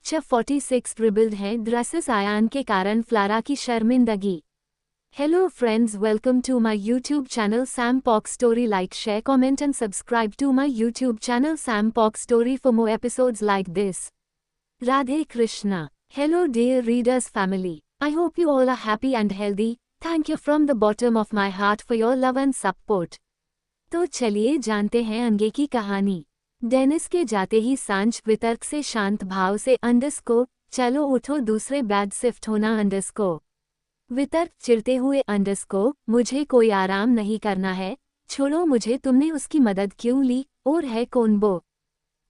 Chapter 46 रिबिल्ड है dresses Ayaan के कारण फ्लारा की शर्मिंदगी। Hello friends, welcome to my YouTube channel Sam Pok story. Like, share, comment and subscribe to my YouTube channel Sam Pok story for more episodes like this. Radhe Krishna. Hello dear readers family, I hope you all are happy and healthy. Thank you from the bottom of my heart for your love and support. तो चलिए जानते हैं आगे की कहानी। Dennis के जाते ही सांझ वितर्क से शांत भाव से अंडरस्को, चलो उठो दूसरे बेड शिफ्ट होना अंडरस्को। वितर्क चिढ़ते हुए अंडरस्को, मुझे कोई आराम नहीं करना है, छोड़ो मुझे, तुमने उसकी मदद क्यों ली, और है कौन वो?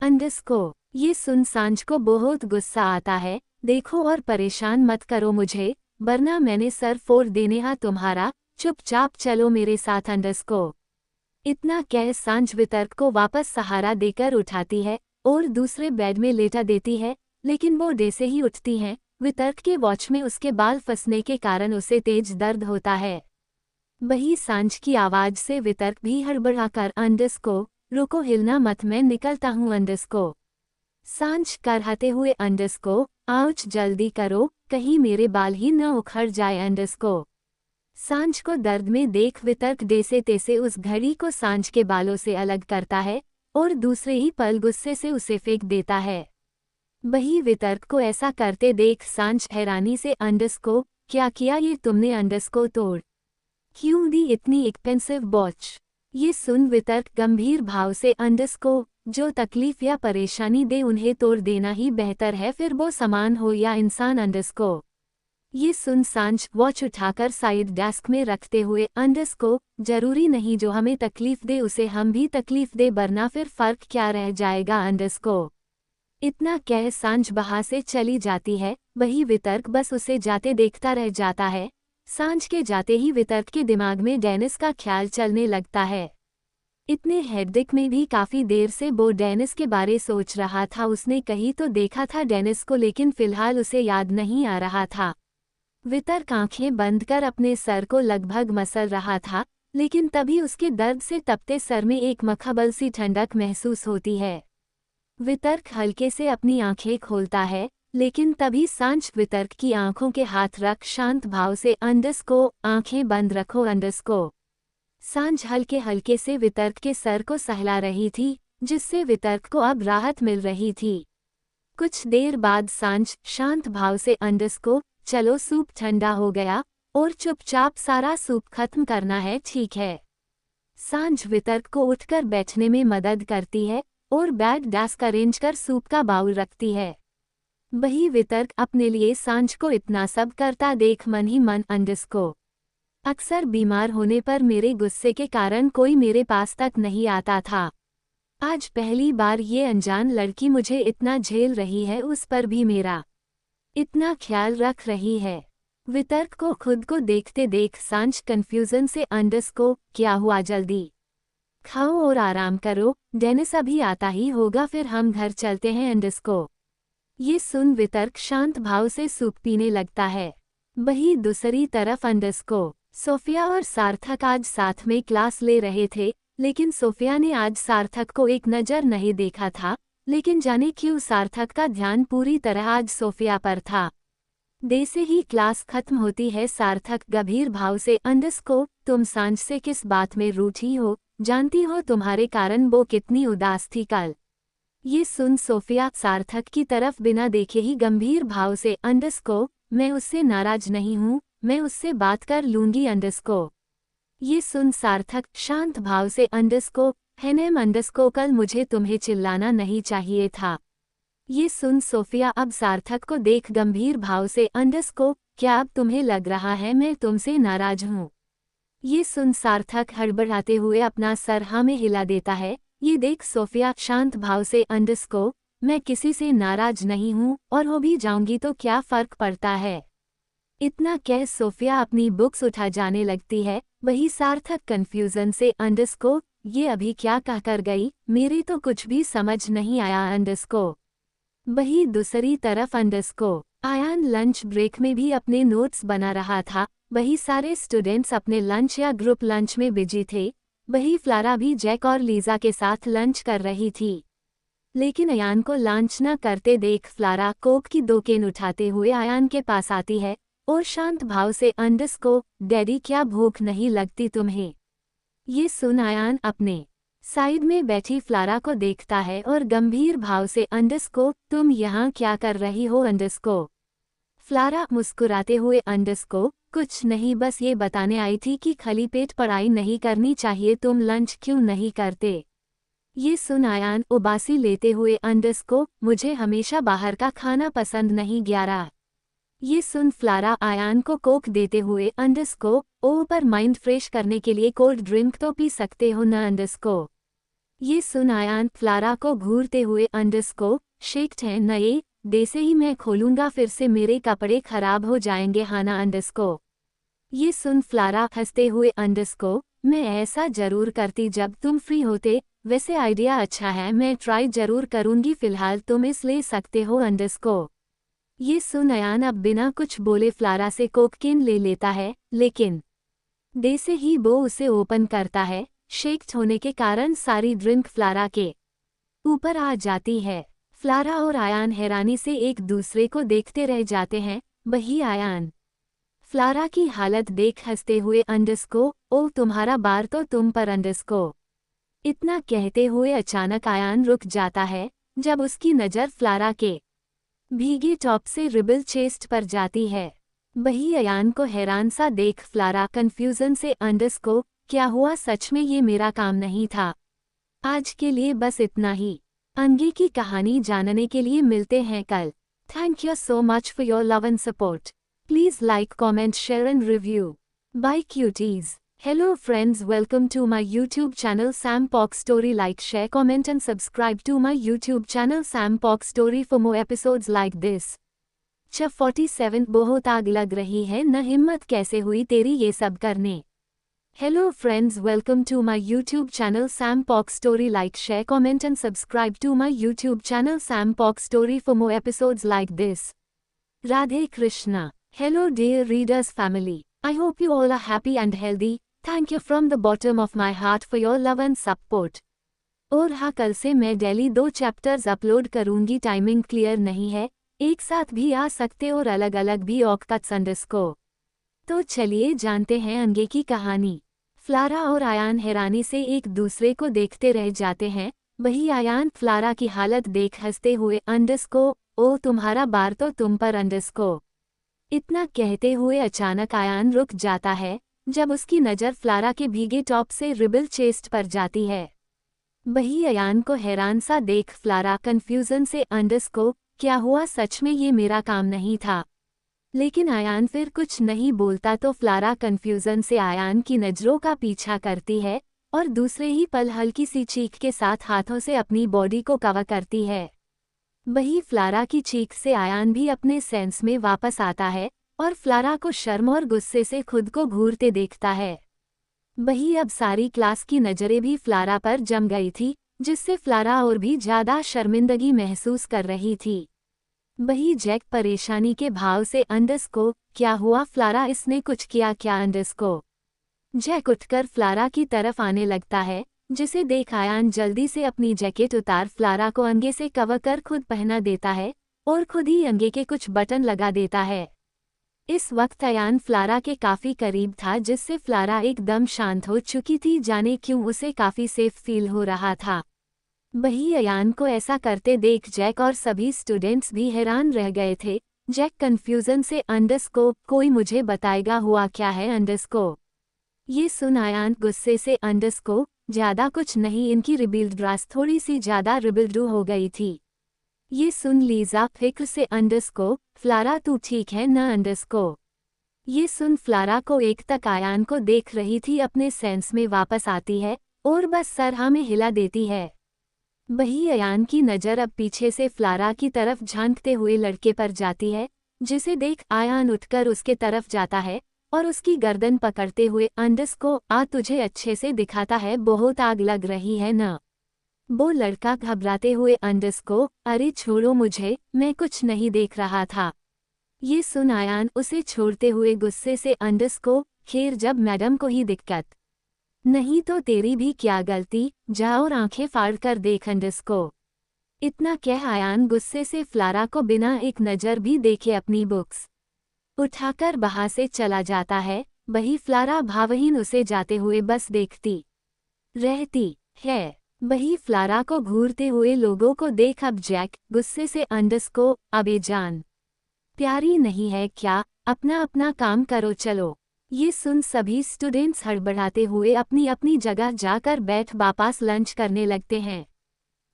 अंडरस्को, ये सुन सांझ को बहुत गुस्सा आता है, देखो और परेशान मत करो मुझे, वरना मैंने सर फोड़ देने हा तुम्हारा, चुपचाप चलो मेरे साथ अंडरस्को। इतना कह सांझ वितर्क को वापस सहारा देकर उठाती है और दूसरे बेड में लेटा देती है, लेकिन वो जैसे ही उठती हैं, वितर्क के वॉच में उसके बाल फंसने के कारण उसे तेज दर्द होता है। वही सांझ की आवाज से वितर्क भी हड़बड़ाकर अंडरस्को, रुको, हिलना मत, मैं निकलता हूँ अंडरस्को। सांझ करहाते हुए अंडरस्को, आउच, जल्दी करो, कहीं मेरे बाल ही न उखड़ जाए अंडरस्को। सांझ को दर्द में देख वितर्क जैसे तैसे उस घड़ी को सांझ के बालों से अलग करता है और दूसरे ही पल गुस्से से उसे फेंक देता है। वही वितर्क को ऐसा करते देख सांझ हैरानी से अंडरस्को, क्या किया ये तुमने अंडरस्को, तोड़ क्यों दी इतनी एक्सपेंसिव वॉच? ये सुन वितर्क गंभीर भाव से अंडरस्को, जो तकलीफ या परेशानी दे उन्हें तोड़ देना ही बेहतर है, फिर वो सामान हो या इंसान अंडरस्को। ये सुन सांझ वॉच उठाकर साइड डेस्क में रखते हुए अंडरस्को, जरूरी नहीं जो हमें तकलीफ दे उसे हम भी तकलीफ दे, वरना फिर फर्क क्या रह जाएगा अंडरस्को। इतना कह सांझ वहां से चली जाती है। वही वितर्क बस उसे जाते देखता रह जाता है। सांझ के जाते ही वितर्क के दिमाग में डेनिस का ख्याल चलने लगता है। इतने हेडेक में भी काफी देर से वो डेनिस के बारे सोच रहा था। उसने कहीं तो देखा था डेनिस को, लेकिन फिलहाल उसे याद नहीं आ रहा था। वितर्क आंखें बंद कर अपने सर को लगभग मसल रहा था, लेकिन तभी उसके दर्द से तपते सर में एक मखमल सी ठंडक महसूस होती है। वितर्क हल्के से अपनी आंखें खोलता है, लेकिन तभी सांझ वितर्क की आंखों के हाथ रख शांत भाव से अंडरस्को, आंखें बंद रखो अंडरस्को। सांझ हल्के हल्के से वितर्क के सर को सहला रही थी, जिससे वितर्क को अब राहत मिल रही थी। कुछ देर बाद सांझ शांत भाव से अंडरस्को, चलो सूप ठंडा हो गया और चुपचाप सारा सूप खत्म करना है, ठीक है? सांझ वितर्क को उठकर बैठने में मदद करती है और बेड डेस्क अरेंज कर सूप का बाउल रखती है। वही वितर्क अपने लिए सांझ को इतना सब करता देख मन ही मन अंडरस्को, अक्सर बीमार होने पर मेरे गुस्से के कारण कोई मेरे पास तक नहीं आता था। आज पहली बार ये अनजान लड़की मुझे इतना झेल रही है, उस पर भी मेरा इतना ख्याल रख रही है। वितर्क को खुद को देखते देख सांझ कंफ्यूजन से अंडरस्को, क्या हुआ, जल्दी खाओ और आराम करो, डेनिस अभी आता ही होगा, फिर हम घर चलते हैं अंडरस्को। ये सुन वितर्क शांत भाव से सूप पीने लगता है। वही दूसरी तरफ अंडरस्को, सोफिया और सार्थक आज साथ में क्लास ले रहे थे, लेकिन सोफिया ने आज सार्थक को एक नज़र नहीं देखा था, लेकिन जाने क्यों सार्थक का ध्यान पूरी तरह आज सोफिया पर था। जैसे ही क्लास खत्म होती है, सार्थक गंभीर भाव से अंडरस्को, तुम सांझ से किस बात में रूठी हो, जानती हो तुम्हारे कारण वो कितनी उदास थी कल? ये सुन सोफिया सार्थक की तरफ बिना देखे ही गंभीर भाव से अंडरस्को, मैं उससे नाराज नहीं हूँ, मैं उससे बात कर लूंगी अंडरस्को। ये सुन सार्थक शांत भाव से अंडरस्को, है नेम अंडरस्को, कल मुझे तुम्हें चिल्लाना नहीं चाहिए था। ये सुन सोफिया अब सार्थक को देख गंभीर भाव से अंडरस्को, क्या अब तुम्हें लग रहा है मैं तुमसे नाराज हूँ? ये सुन सार्थक हड़बड़ाते हुए अपना सर हाँ में हिला देता है। ये देख सोफिया शांत भाव से अंडरस्को, मैं किसी से नाराज नहीं हूँ, और हो भी जाऊंगी तो क्या फर्क पड़ता है? इतना कह सोफिया अपनी बुक्स उठा जाने लगती है। वही सार्थक कंफ्यूजन से अंडरस्को, ये अभी क्या कहकर गई, मेरे तो कुछ भी समझ नहीं आया अंडरस्को। वही दूसरी तरफ अंडरस्को, आयान लंच ब्रेक में भी अपने नोट्स बना रहा था। वही सारे स्टूडेंट्स अपने लंच या ग्रुप लंच में बिजी थे। वही फ्लारा भी जैक और लीजा के साथ लंच कर रही थी। लेकिन अयान को लॉन्च न करते देख फ्लारा कोक की 2 केन उठाते हुए अयान के पास आती है और शांत भाव से अंडरस्को डैडी क्या भूख नहीं लगती तुम्हें। ये सुन अयान अपने साइड में बैठी फ्लारा को देखता है और गंभीर भाव से अंडरस्को तुम यहाँ क्या कर रही हो अंडरस्को। फ्लारा मुस्कुराते हुए अंडरस्को कुछ नहीं बस ये बताने आई थी कि खाली पेट पढ़ाई नहीं करनी चाहिए तुम लंच क्यों नहीं करते। ये सुन अयान उबासी लेते हुए अंडरस्को मुझे हमेशा बाहर का खाना पसंद नहीं ग्यारह। ये सुन फ्लारा अयान को कोक देते हुए अंडरस्को ओ पर माइंड फ्रेश करने के लिए कोल्ड ड्रिंक तो पी सकते हो न अंडरस्को। ये सुन अयान फ्लारा को घूरते हुए अंडरस्को शेक्ड है न ये डे से ही मैं खोलूंगा फिर से मेरे कपड़े खराब हो जाएंगे हाना अंडरस्को। ये सुन फ्लारा हंसते हुए अंडरस्को मैं ऐसा जरूर करती जब तुम फ्री होते वैसे आइडिया अच्छा है मैं ट्राई जरूर करूंगी फिलहाल तुम इस ले सकते हो अंडरस्को। ये सुन अयान अब बिना कुछ बोले फ्लारा से कोककेन ले लेता है लेकिन डे से ही वो उसे ओपन करता है। शेक्ड होने के कारण सारी ड्रिंक फ्लारा के ऊपर आ जाती है। फ्लारा और अयान हैरानी से एक दूसरे को देखते रह जाते हैं। वही अयान फ्लारा की हालत देख हंसते हुए अंडरस्को ओ तुम्हारा बार तो तुम पर अंडरस्को। इतना कहते हुए अचानक अयान रुक जाता है जब उसकी नज़र फ्लारा के भीगे टॉप से रिबल चेस्ट पर जाती है। वही अयान को हैरान सा देख फ्लारा कंफ्यूजन से अंडरस्को क्या हुआ सच में ये मेरा काम नहीं था। आज के लिए बस इतना ही। आगे की कहानी जानने के लिए मिलते हैं कल। Thank you so much for your love and support. Please like comment share and review. Bye cuties. Hello friends, welcome to my YouTube channel Sam Pok Story. Like, share, comment and subscribe to my YouTube channel Sam Pok Story for more episodes like this. 47 बहुत आग लग रही है न हिम्मत कैसे हुई तेरी ये सब करने। Hello friends, welcome to my YouTube channel Sam Pok Story. Like, share, comment and subscribe to my YouTube channel Sam Pok Story for more episodes like this. Radhe Krishna. Hello dear readers family. I hope you all are happy and healthy. Thank you from the bottom of my heart for your love and support. और हाँ कल से मैं daily 2 chapters upload करूँगी। Timing clear नहीं है, एक साथ भी आ सकते और अलग अलग भी औकत अंडरस्को। तो चलिए जानते हैं आगे की कहानी। फ्लारा और अयान हैरानी से एक दूसरे को देखते रह जाते हैं। वही अयान फ्लारा की हालत देख हंसते हुए अंडरस्को ओ तुम्हारा बार तो तुम पर अंडरस्को। इतना कहते हुए अचानक अयान रुक जाता है जब उसकी नज़र फ्लारा के भीगे टॉप से रिबल चेस्ट पर जाती है। वही अयान को हैरान सा देख फ्लारा कंफ्यूजन से अंडरस्को क्या हुआ सच में ये मेरा काम नहीं था। लेकिन अयान फिर कुछ नहीं बोलता तो फ्लारा कंफ्यूजन से अयान की नज़रों का पीछा करती है और दूसरे ही पल हल्की सी चीख के साथ हाथों से अपनी बॉडी को कवर करती है। वही फ्लारा की चीख से अयान भी अपने सेंस में वापस आता है और फ्लारा को शर्म और गुस्से से खुद को घूरते देखता है। वही अब सारी क्लास की नज़रें भी फ्लारा पर जम गई थी जिससे फ्लारा और भी ज़्यादा शर्मिंदगी महसूस कर रही थी। वही जैक परेशानी के भाव से अंडरस्को क्या हुआ फ्लारा इसने कुछ किया क्या अंडरस्को। जैक उठकर फ्लारा की तरफ आने लगता है जिसे देख अयान जल्दी से अपनी जैकेट उतार फ्लारा को अंगे से कवर कर खुद पहना देता है और खुद ही अंगे के कुछ बटन लगा देता है। इस वक्त अयान फ्लारा के काफ़ी करीब था जिससे फ्लारा एकदम शांत हो चुकी थी। जाने क्यों उसे काफ़ी सेफ फील हो रहा था। वही अयान को ऐसा करते देख जैक और सभी स्टूडेंट्स भी हैरान रह गए थे। जैक कंफ्यूजन से अंडरस्को कोई मुझे बताएगा हुआ क्या है अंडरस्को। ये सुन अयान गुस्से से अंडरस्को ज़्यादा कुछ नहीं इनकी रिबिल्ड ड्रेस थोड़ी सी ज़्यादा रिबिल्डू हो गई थी। ये सुन लीजा फिक्र से अंडरस्को फ्लारा तू ठीक है न अंडरस्को। ये सुन फ्लारा को एक तक अयान को देख रही थी अपने सेंस में वापस आती है और बस सर हाँ में हिला देती है। वही अयान की नज़र अब पीछे से फ्लारा की तरफ झांकते हुए लड़के पर जाती है जिसे देख अयान उठकर उसके तरफ जाता है और उसकी गर्दन पकड़ते हुए अंडरस्को आ तुझे अच्छे से दिखाता है बहुत आग लग रही है न। वो लड़का घबराते हुए अंडरस्को अरे छोड़ो मुझे मैं कुछ नहीं देख रहा था। ये सुन अयान उसे छोड़ते हुए गुस्से से अंडरस्को खैर जब मैडम को ही दिक्कत नहीं तो तेरी भी क्या गलती जा और आंखें फाड़ कर देख अंडरस्को। इतना कह आयान गुस्से से फ्लारा को बिना एक नज़र भी देखे अपनी बुक्स उठाकर बाहर से चला जाता है। वही फ्लारा भावहीन उसे जाते हुए बस देखती रहती है। वही फ्लारा को घूरते हुए लोगों को देख अब जैक गुस्से से अंडरस्को अबे जान प्यारी नहीं है क्या, अपना अपना काम करो चलो। ये सुन सभी स्टूडेंट्स हड़बड़ाते हुए अपनी अपनी जगह जाकर बैठ वापस लंच करने लगते हैं।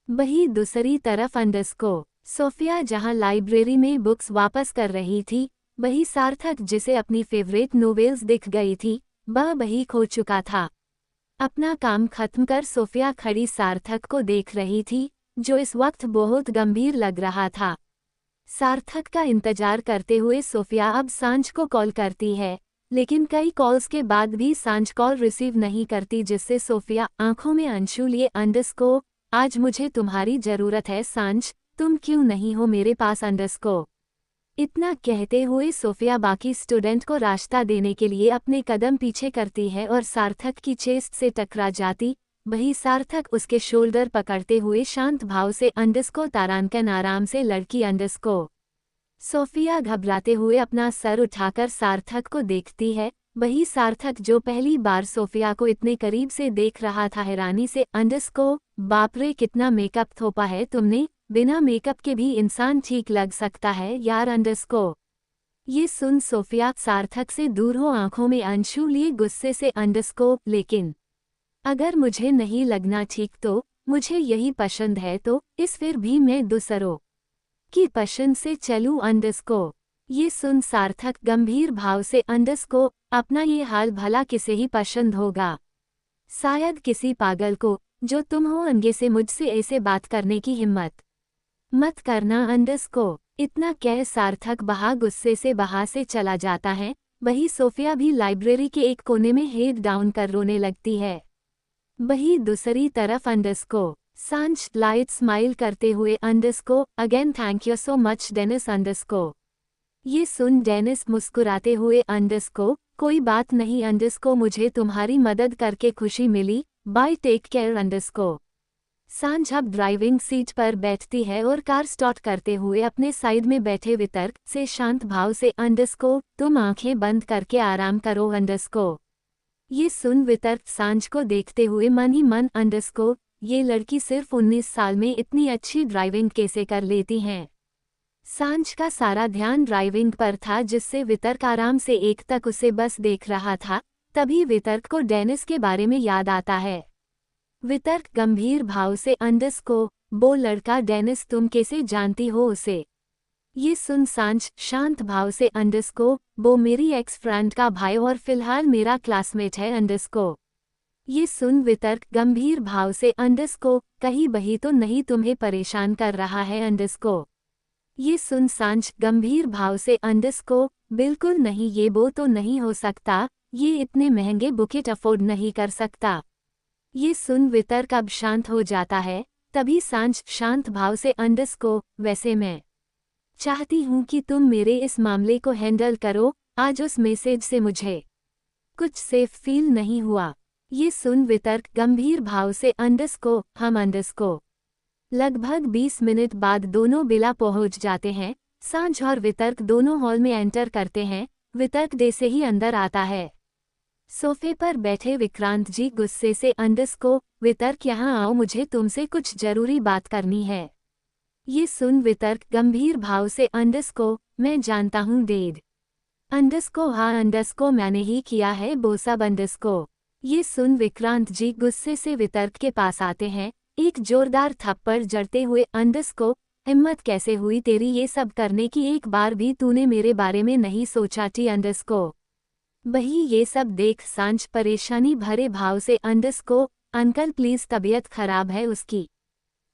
वही दूसरी तरफ अंडरस्को सोफिया जहां लाइब्रेरी में बुक्स वापस कर रही थी, वही सार्थक जिसे अपनी फेवरेट नोवेल्स दिख गई थी वह वही खो चुका था। अपना काम खत्म कर सोफिया खड़ी सार्थक को देख रही थी, जो इस वक्त बहुत गंभीर लग रहा था। सार्थक का इंतजार करते हुए सोफिया अब सांझ को कॉल करती है, लेकिन कई कॉल्स के बाद भी सांझ कॉल रिसीव नहीं करती, जिससे सोफिया आंखों में अंशु लिए अंडरस्को आज मुझे तुम्हारी जरूरत है सांझ, तुम क्यों नहीं हो मेरे पास अंडरस्को। इतना कहते हुए सोफिया बाकी स्टूडेंट को रास्ता देने के लिए अपने कदम पीछे करती है और सार्थक की चेस्ट से टकरा जाती। वही सार्थक उसके शोल्डर पकड़ते हुए शांत भाव से अंडरस्को तारांकन आराम से लड़की अंडरस्को। सोफिया घबराते हुए अपना सर उठाकर सार्थक को देखती है। वही सार्थक जो पहली बार सोफिया को इतने करीब से देख रहा था हैरानी से अंडरस्को बाप रे कितना मेकअप थोपा है तुमने, बिना मेकअप के भी इंसान ठीक लग सकता है यार अंडरस्को। ये सुन सोफिया सार्थक से दूर हो आंखों में अंशु लिए गुस्से से अंडरस्को लेकिन अगर मुझे नहीं लगना ठीक तो मुझे यही पसंद है तो इस फिर भी मैं दूसरों की पसंद से चलूं अंडरस्को। ये सुन सार्थक गंभीर भाव से अंडरस्को अपना ये हाल भला किसे ही पसंद होगा, शायद किसी पागल को जो तुम हो अंगे से मुझसे ऐसे बात करने की हिम्मत मत करना अंडरस्को। इतना कह सार्थक गुस्से से बाहर से चला जाता है। वही सोफिया भी लाइब्रेरी के एक कोने में हेड डाउन कर रोने लगती है। वही दूसरी तरफ अंडरस्को सांझ लाइट स्माइल करते हुए underscore again thank you so much Dennis underscore. ये सुन डेनिस मुस्कुराते हुए अंडरस्को कोई बात नहीं अंडरस्को मुझे तुम्हारी मदद करके खुशी मिली, बाय टेक केयर अंडरस्को। सांझ अब ड्राइविंग सीट पर बैठती है और कार स्टार्ट करते हुए अपने साइड में बैठे वितर्क से शांत भाव से अंडरस्को तुम आंखें बंद करके आराम करो अंडरस्को। ये सुन वितर्क सांझ को देखते हुए मन ही मन अंडरस्को ये लड़की सिर्फ 19 साल में इतनी अच्छी ड्राइविंग कैसे कर लेती हैं। सांझ का सारा ध्यान ड्राइविंग पर था, जिससे वितर्क आराम से एक तक उसे बस देख रहा था। तभी वितर्क को डेनिस के बारे में याद आता है। वितर्क गंभीर भाव से अंडरस्को वो लड़का डेनिस तुम कैसे जानती हो उसे। ये सुन सांझ शांत भाव से अंडरस्को वो मेरी एक्स फ्रेंड का भाई और फिलहाल मेरा क्लासमेट है अंडरस्को। ये सुन वितर्क गंभीर भाव से अंडरस्को कहीं वही तो नहीं तुम्हें परेशान कर रहा है अंडरस्को। ये सुन सांझ गंभीर भाव से अंडरस्को बिल्कुल नहीं ये वो तो नहीं हो सकता, ये इतने महंगे बुकेट अफोर्ड नहीं कर सकता। ये सुन वितर्क अब शांत हो जाता है। तभी सांझ शांत भाव से अंडरस्को वैसे मैं चाहती हूँ कि तुम मेरे इस मामले को हैंडल करो, आज उस मैसेज से मुझे कुछ सेफ फील नहीं हुआ। ये सुन वितर्क गंभीर भाव से अंडरस्को हम अंडरस्को। लगभग 20 मिनट बाद दोनों बिला पहुंच जाते हैं। सांझ और वितर्क दोनों हॉल में एंटर करते हैं। वितर्क डे से ही अंदर आता है। सोफे पर बैठे विक्रांत जी गुस्से से अंडरस्को वितर्क यहाँ आओ मुझे तुमसे कुछ जरूरी बात करनी है। ये सुन वितर्क गंभीर भाव से अंडरस्को मैं जानता हूँ डेड अंडरस्को हाँ अंडरस्को मैंने ही किया है बोसा अंडरस्को। ये सुन विक्रांत जी गुस्से से वितर्क के पास आते हैं। एक जोरदार थप्पड़ जड़ते हुए अंडरस्को हिम्मत कैसे हुई तेरी ये सब करने की, एक बार भी तूने मेरे बारे में नहीं सोचा थी अंडरस्को। वही ये सब देख सांझ परेशानी भरे भाव से अंडरस्को अंकल प्लीज तबीयत खराब है उसकी।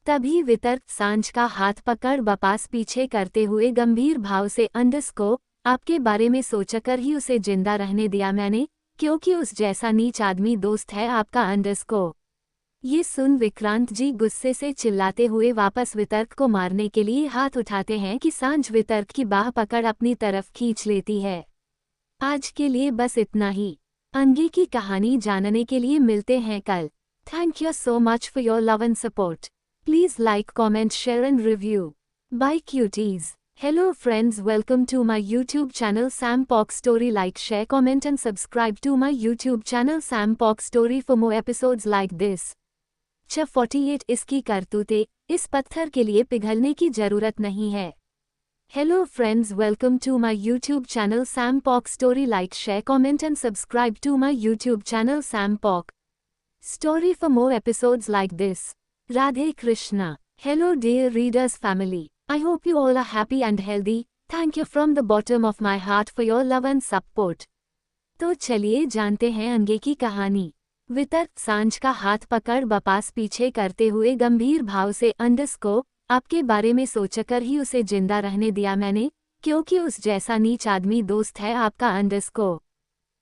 तभी वितर्क सांझ का हाथ पकड़ वापस पीछे करते हुए गंभीर भाव से अंडरस्को आपके बारे में सोचकर ही उसे जिंदा रहने दिया मैंने, क्योंकि उस जैसा नीच आदमी दोस्त है आपका अंडरस्को। ये सुन विक्रांत जी गुस्से से चिल्लाते हुए वापस वितर्क को मारने के लिए हाथ उठाते हैं कि सांझ वितर्क की बाह पकड़ अपनी तरफ खींच लेती है। आज के लिए बस इतना ही। आगे की कहानी जानने के लिए मिलते हैं कल। Thank you so much for your love and support. Please like, comment, share and review. Bye cuties. Hello friends, welcome to my YouTube channel Sam Pock Story. Like, share, comment and subscribe to my YouTube channel Sam Pock Story for more episodes like this. 48 इसकी करतूतें, इस पत्थर के लिए पिघलने की जरूरत नहीं है. Hello friends, welcome to my YouTube channel Sam Pock Story. Like, share, comment and subscribe to my YouTube channel Sam Pock Story for more episodes like this. Radhe Krishna. Hello dear readers family. I hope you all are happy and healthy. Thank you from the bottom of my heart for your love and support. तो चलिए जानते हैं अंगे की कहानी. वितर्क सांझ का हाथ पकड़ बपास पीछे करते हुए गंभीर भाव से को आपके बारे में सोचकर ही उसे जिंदा रहने दिया मैंने, क्योंकि उस जैसा नीच आदमी दोस्त है आपका को.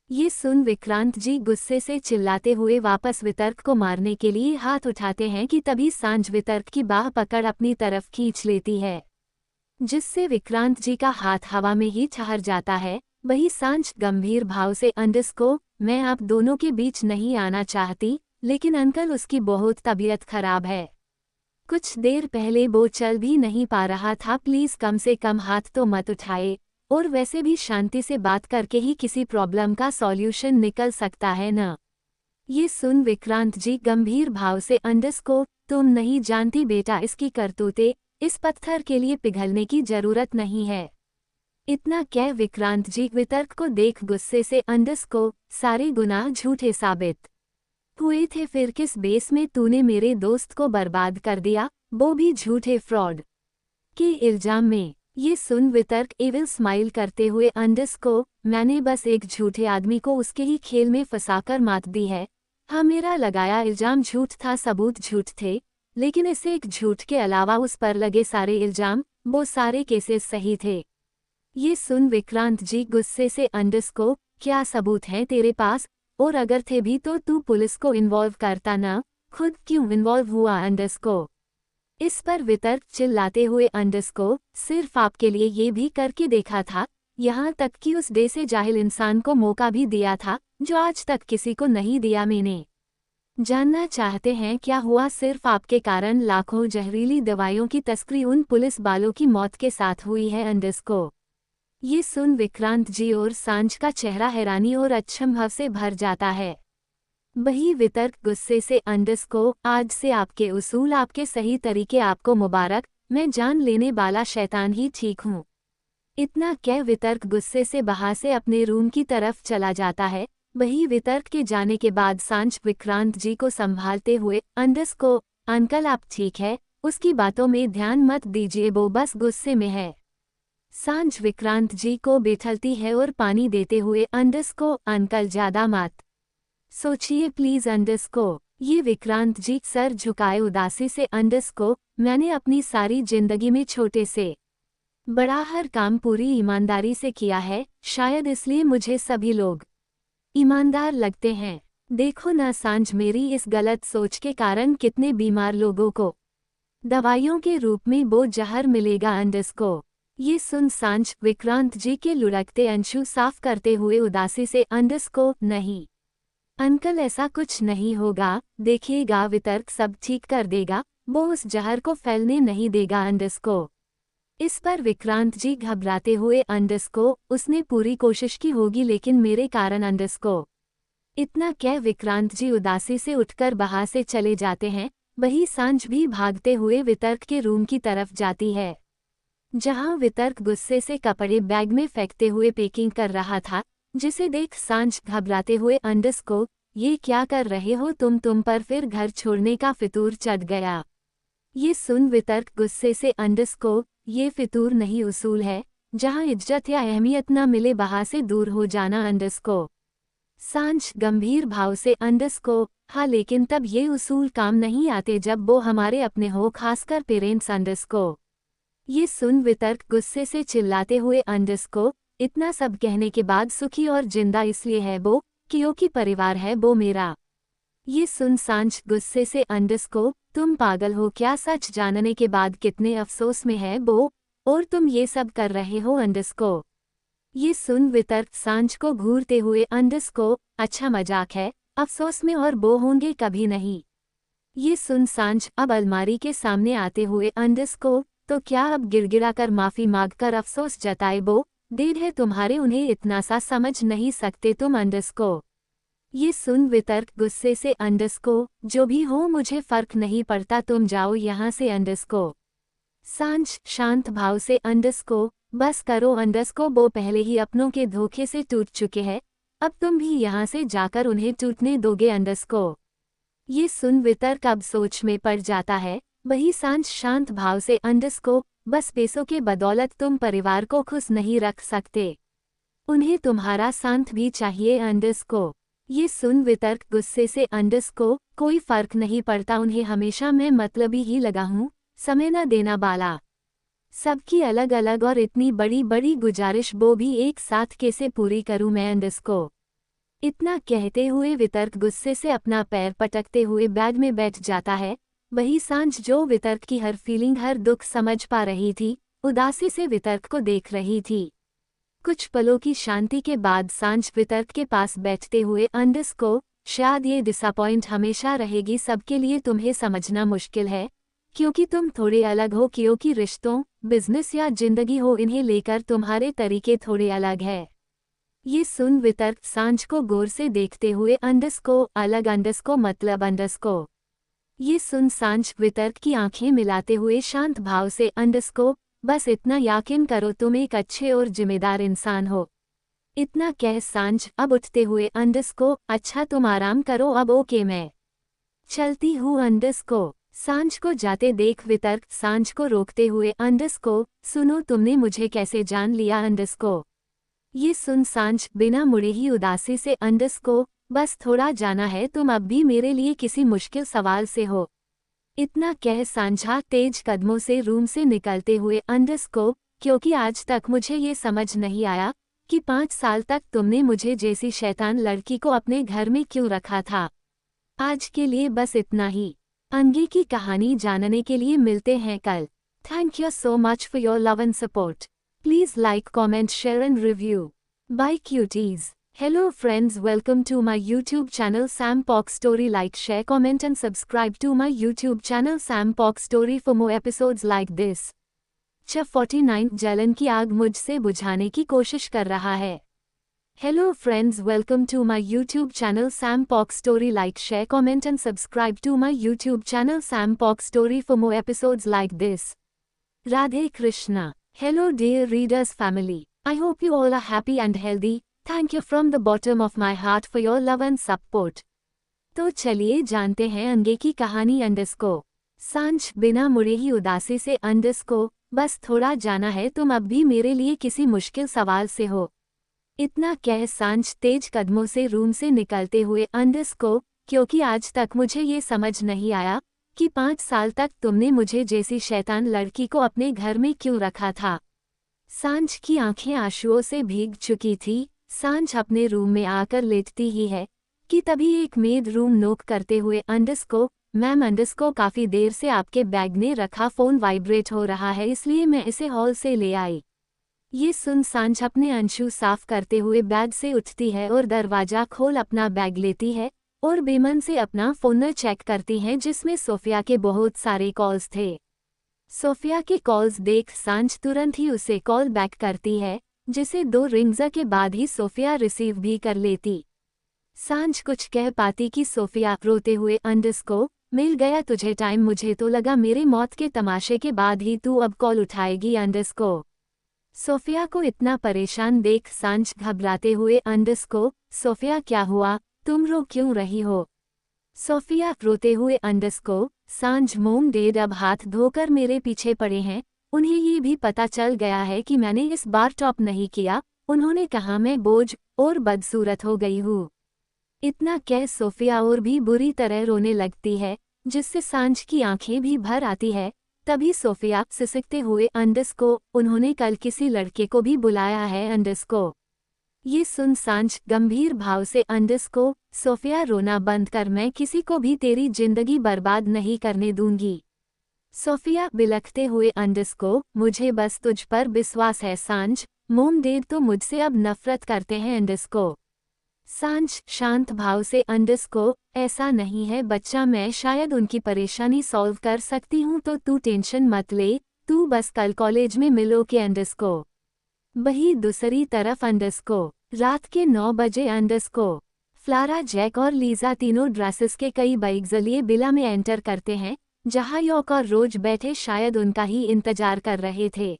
ये सुन विक्रांत जी गुस्से से चिल्लाते हुए वापस वितर्क को मारने के लिए हाथ उठाते हैं कि तभी सांझ वितर्क की बाह पकड़ अपनी तरफ खींच लेती है, जिससे विक्रांत जी का हाथ हवा में ही ठहर जाता है. वही सांझ गंभीर भाव से को, मैं आप दोनों के बीच नहीं आना चाहती, लेकिन अंकल उसकी बहुत तबीयत खराब है. कुछ देर पहले वो चल भी नहीं पा रहा था, प्लीज कम से कम हाथ तो मत उठाए, और वैसे भी शांति से बात करके ही किसी प्रॉब्लम का सॉल्यूशन निकल सकता है न. ये सुन विक्रांत जी गंभीर भाव से को, तुम नहीं जानती बेटा इसकी करतूतें, इस पत्थर के लिए पिघलने की जरूरत नहीं है. इतना कह विक्रांत जी वितर्क को देख गुस्से से को, सारे गुनाह झूठे साबित हुए थे, फिर किस बेस में तूने मेरे दोस्त को बर्बाद कर दिया, वो भी झूठे फ्रॉड के इल्जाम में. ये सुन वितर्क एविल स्माइल करते हुए को, मैंने बस एक झूठे आदमी को उसके ही खेल में फंसाकर मात दी है. हाँ, मेरा लगाया इल्जाम झूठ था, सबूत झूठ थे, लेकिन इसे एक झूठ के अलावा उस पर लगे सारे इल्जाम, वो सारे केसेस सही थे. ये सुन विक्रांत जी गुस्से से को, क्या सबूत हैं तेरे पास, और अगर थे भी तो तू पुलिस को इन्वॉल्व करता ना, खुद क्यों इन्वॉल्व हुआ को. इस पर वितर्क चिल्लाते हुए को, सिर्फ आपके लिए ये भी करके देखा था, यहाँ तक कि उस डे से जाहिल इंसान को मौका भी दिया था, जो आज तक किसी को नहीं दिया मैंने. जानना चाहते हैं क्या हुआ, सिर्फ आपके कारण लाखों जहरीली दवाइयों की तस्करी उन पुलिस वालों की मौत के साथ हुई है को. ये सुन विक्रांत जी और सांझ का चेहरा हैरानी और अचंभव से भर जाता है. वही वितर्क गुस्से से को, आज से आपके उसूल, आपके सही तरीके आपको मुबारक, मैं जान लेने वाला शैतान ही ठीक हूँ. इतना कह वितर्क गुस्से से बाहर से अपने रूम की तरफ चला जाता है. वही वितर्क के जाने के बाद सांझ विक्रांत जी को संभालते हुए को, अंकल आप ठीक है, उसकी बातों में ध्यान मत दीजिए, वो बस गुस्से में है. सांझ विक्रांत जी को बैठलती है और पानी देते हुए को, अंकल ज्यादा मत सोचिए प्लीज को. ये विक्रांत जी सर झुकाए उदासी से को, मैंने अपनी सारी जिंदगी में छोटे से बड़ा हर काम पूरी ईमानदारी से किया है, शायद इसलिए मुझे सभी लोग ईमानदार लगते हैं. देखो ना सांझ, मेरी इस गलत सोच के कारण कितने बीमार लोगों को दवाइयों के रूप में वो जहर मिलेगा को. ये सुन सांझ विक्रांत जी के लुढ़कते अंशु साफ करते हुए उदासी से को, नहीं अंकल ऐसा कुछ नहीं होगा, देखिएगा वितर्क सब ठीक कर देगा, वो उस जहर को फैलने नहीं देगा को. इस पर विक्रांत जी घबराते हुए को, उसने पूरी कोशिश की होगी लेकिन मेरे कारण को. इतना कह विक्रांत जी उदासी से उठकर बाहर से चले जाते हैं. वही सांझ भी भागते हुए वितर्क के रूम की तरफ जाती है, जहां वितर्क गुस्से से कपड़े बैग में फेंकते हुए पैकिंग कर रहा था, जिसे देख सांझ घबराते हुए को, ये क्या कर रहे हो तुम पर फिर घर छोड़ने का फितूर चढ़ गया. ये सुन वितर्क गुस्से से को, ये फितूर नहीं उसूल है, जहां इज्जत या अहमियत न मिले वहां से दूर हो जाना को. सांझ गंभीर भाव से को, हाँ लेकिन तब ये उसूल काम नहीं आते जब वो हमारे अपने हो, खासकर पेरेंट्स को. ये सुन वितर्क गुस्से से चिल्लाते हुए को, इतना सब कहने के बाद सुखी और जिंदा इसलिए है वो, क्योंकि परिवार है वो मेरा. ये सुन सांझ गुस्से से को, तुम पागल हो क्या, सच जानने के बाद कितने अफसोस में है वो, और तुम ये सब कर रहे हो को. ये सुन वितर्क सांझ को घूरते हुए को, अच्छा मजाक है, अफसोस में और वो होंगे कभी नहीं. ये सुन सांझ अब अलमारी के सामने आते हुए अंडरस्कोर, तो क्या अब गिड़गिड़ा कर माफी मांगकर अफसोस जताए बो, देर है तुम्हारे उन्हें इतना सा समझ नहीं सकते तुम अंडरस्कोर। ये सुन वितर्क गुस्से से अंडरस्कोर, जो भी हो मुझे फर्क नहीं पड़ता तुम जाओ यहाँ से अंडरस्कोर। सांझ शांत भाव से अंडरस्कोर, बस करो अंडरस्कोर, वो पहले ही अपनों के धोखे से टूट चुके हैं, अब तुम भी यहाँ से जाकर उन्हें टूटने दोगे अंडरस्कोर। ये सुन वितर्क अब सोच में पड़ जाता है। वही सांझ शांत भाव से अंडरस्कोर, बस पैसों के बदौलत तुम परिवार को खुश नहीं रख सकते, उन्हें तुम्हारा साथ भी चाहिए अंडरस्कोर। ये सुन वितर्क गुस्से से अंडरस्कोर, कोई फर्क नहीं पड़ता उन्हें हमेशा मैं मतलबी ही लगा हूँ, समय न देना बाला। सबकी अलग अलग और इतनी बड़ी बड़ी गुजारिश वो भी एक साथ कैसे पूरी करूँ मैं अंडरस्कोर। इतना कहते हुए वितर्क गुस्से से अपना पैर पटकते हुए बैग में बैठ जाता है। वही सांझ जो वितर्क की हर फीलिंग हर दुख समझ पा रही थी, उदासी से वितर्क को देख रही थी। कुछ पलों की शांति के बाद सांझ वितर्क के पास बैठते हुए अंडरस्कोर, शायद ये डिसअपॉइंट हमेशा रहेगी सबके लिए, तुम्हें समझना मुश्किल है क्योंकि तुम थोड़े अलग हो, क्योंकि रिश्तों, बिजनेस या जिंदगी हो, इन्हें लेकर तुम्हारे तरीके थोड़े अलग है। ये सुन वितर्क सांझ को गौर से देखते हुए अंडरस्कोर, अलग अंडरस्कोर मतलब अंडरस्कोर। ये सुन सांझ वितर्क की आंखें मिलाते हुए शांत भाव से अंडरस्कोर, बस इतना यकीन करो तुम एक अच्छे और जिम्मेदार इंसान हो। इतना कह सांझ अब उठते हुए अंडरस्कोर, अच्छा तुम आराम करो अब, ओके मैं चलती हूँ अंडरस्कोर। सांझ को जाते देख वितर्क सांझ को रोकते हुए अंडरस्कोर, सुनो तुमने मुझे कैसे जान लिया अंडरस्कोर। ये सुन सांझ बिना मुड़े ही उदासी से अंडरस्कोर, बस थोड़ा जाना है, तुम अब भी मेरे लिए किसी मुश्किल सवाल से हो। इतना कह सांझा तेज कदमों से रूम से निकलते हुए अंडरस्कोर, क्योंकि आज तक मुझे ये समझ नहीं आया कि 5 साल तक तुमने मुझे जैसी शैतान लड़की को अपने घर में क्यों रखा था। आज के लिए बस इतना ही। आगे की कहानी जानने के लिए मिलते हैं कल। Thank you so much for your love and support. Please like, comment, share and review. Bye cuties. Hello friends, welcome to my YouTube channel Sam Pock Story. Like, share, comment and subscribe to my YouTube channel Sam Pock Story for more episodes like this. च 49 जलन की आग मुझसे बुझाने की कोशिश कर रहा है। Hello friends, welcome to my YouTube channel Sam Pock Story. Like, share, comment and subscribe to my YouTube channel Sam Pock Story for more episodes like this. Radhe Krishna. Hello dear readers family, I hope you all are happy and healthy. Thank you from the bottom of my heart for your love and support. तो चलिए जानते हैं आगे की कहानी underscore. सांझ बिना मुड़े ही उदासी से अंडरस्कोर, बस थोड़ा जाना है, तुम अब भी मेरे लिए किसी मुश्किल सवाल से हो। इतना कह सांझ तेज कदमों से रूम से निकलते हुए अंडरस्कोर, क्योंकि आज तक मुझे ये समझ नहीं आया कि 5 साल तक तुमने मुझे जैसी शैतान लड़की को अपने घर में क्यों रखा था। सांझ की आंखें आंसुओं से भीग चुकी थी। सांझ अपने रूम में आकर लेटती ही है कि तभी एक मेड रूम नॉक करते हुए अंडरस्कोर, मैम अंडरस्कोर, काफी देर से आपके बैग में रखा फोन वाइब्रेट हो रहा है, इसलिए मैं इसे हॉल से ले आई। ये सुन सांझ अपने अंशु साफ करते हुए बैग से उठती है और दरवाजा खोल अपना बैग लेती है और बेमन से अपना फोन चेक करती हैं, जिसमें सोफिया के बहुत सारे कॉल्स थे। सोफिया के कॉल्स देख सांझ तुरंत ही उसे कॉल बैक करती है, जिसे 2 रिंग्स के बाद ही सोफिया रिसीव भी कर लेती। सांझ कुछ कह पाती कि सोफिया रोते हुए अंडरस्कोर, मिल गया तुझे टाइम, मुझे तो लगा मेरे मौत के तमाशे के बाद ही तू अब कॉल उठाएगी अंडरस्कोर। सोफिया को इतना परेशान देख सांझ घबराते हुए अंडरस्कोर, सोफिया क्या हुआ, तुम रो क्यों रही हो। सोफिया रोते हुए अंडरस्कोर, सांझ मोम डैड अब हाथ धोकर मेरे पीछे पड़े हैं, उन्हें ये भी पता चल गया है कि मैंने इस बार टॉप नहीं किया, उन्होंने कहा मैं बोझ और बदसूरत हो गई हूँ। इतना कह सोफिया और भी बुरी तरह रोने लगती है, जिससे सांझ की आंखें भी भर आती है। तभी सोफिया सिसकते हुए अंडरस्कोर, उन्होंने कल किसी लड़के को भी बुलाया है अंडरस्कोर। ये सुन सांझ गंभीर भाव से अंडरस्कोर, सोफिया रोना बंद कर, मैं किसी को भी तेरी जिंदगी बर्बाद नहीं करने दूंगी। सोफिया बिलखते हुए अंडरस्कोर, मुझे बस तुझ पर विश्वास है सांझ, मोम डैड तो मुझसे अब नफरत करते हैं अंडरस्कोर। सांझ शांत भाव से अंडरस्कोर ऐसा नहीं है बच्चा, मैं शायद उनकी परेशानी सॉल्व कर सकती हूँ तो तू टेंशन मत ले, तू बस कल कॉलेज में मिलो के अंडरस्कोर। वही दूसरी तरफ अंडरस्कोर रात के 9 बजे अंडरस्कोर फ्लारा, जैक और लीजा तीनों ड्रेसेस के कई बाइक्स लिए बिला में एंटर करते हैं, जहां यॉक और रोज बैठे शायद उनका ही इंतजार कर रहे थे।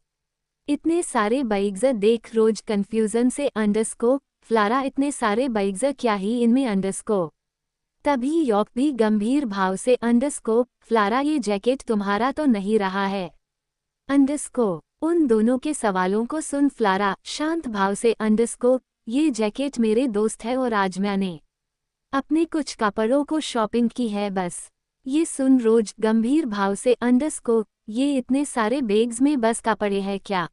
इतने सारे बाइक्स देख रोज कंफ्यूजन से अंडरस्कोर फ्लारा, इतने सारे बाइक्स क्या ही इनमें अंडरस्कोर। तभी यॉक भी गंभीर भाव से अंडरस्कोर फ्लारा, ये जैकेट तुम्हारा तो नहीं रहा है। अंडरस्कोर उन दोनों के सवालों को सुन फ्लारा शांत भाव से अंडरस्कोर, ये जैकेट मेरे दोस्त है और आज मैंने अपने कुछ कपड़ों को शॉपिंग की है बस। ये सुन रोज गंभीर भाव से अंडरस्कोर, ये इतने सारे बैग्स में बस कपड़े हैं क्या।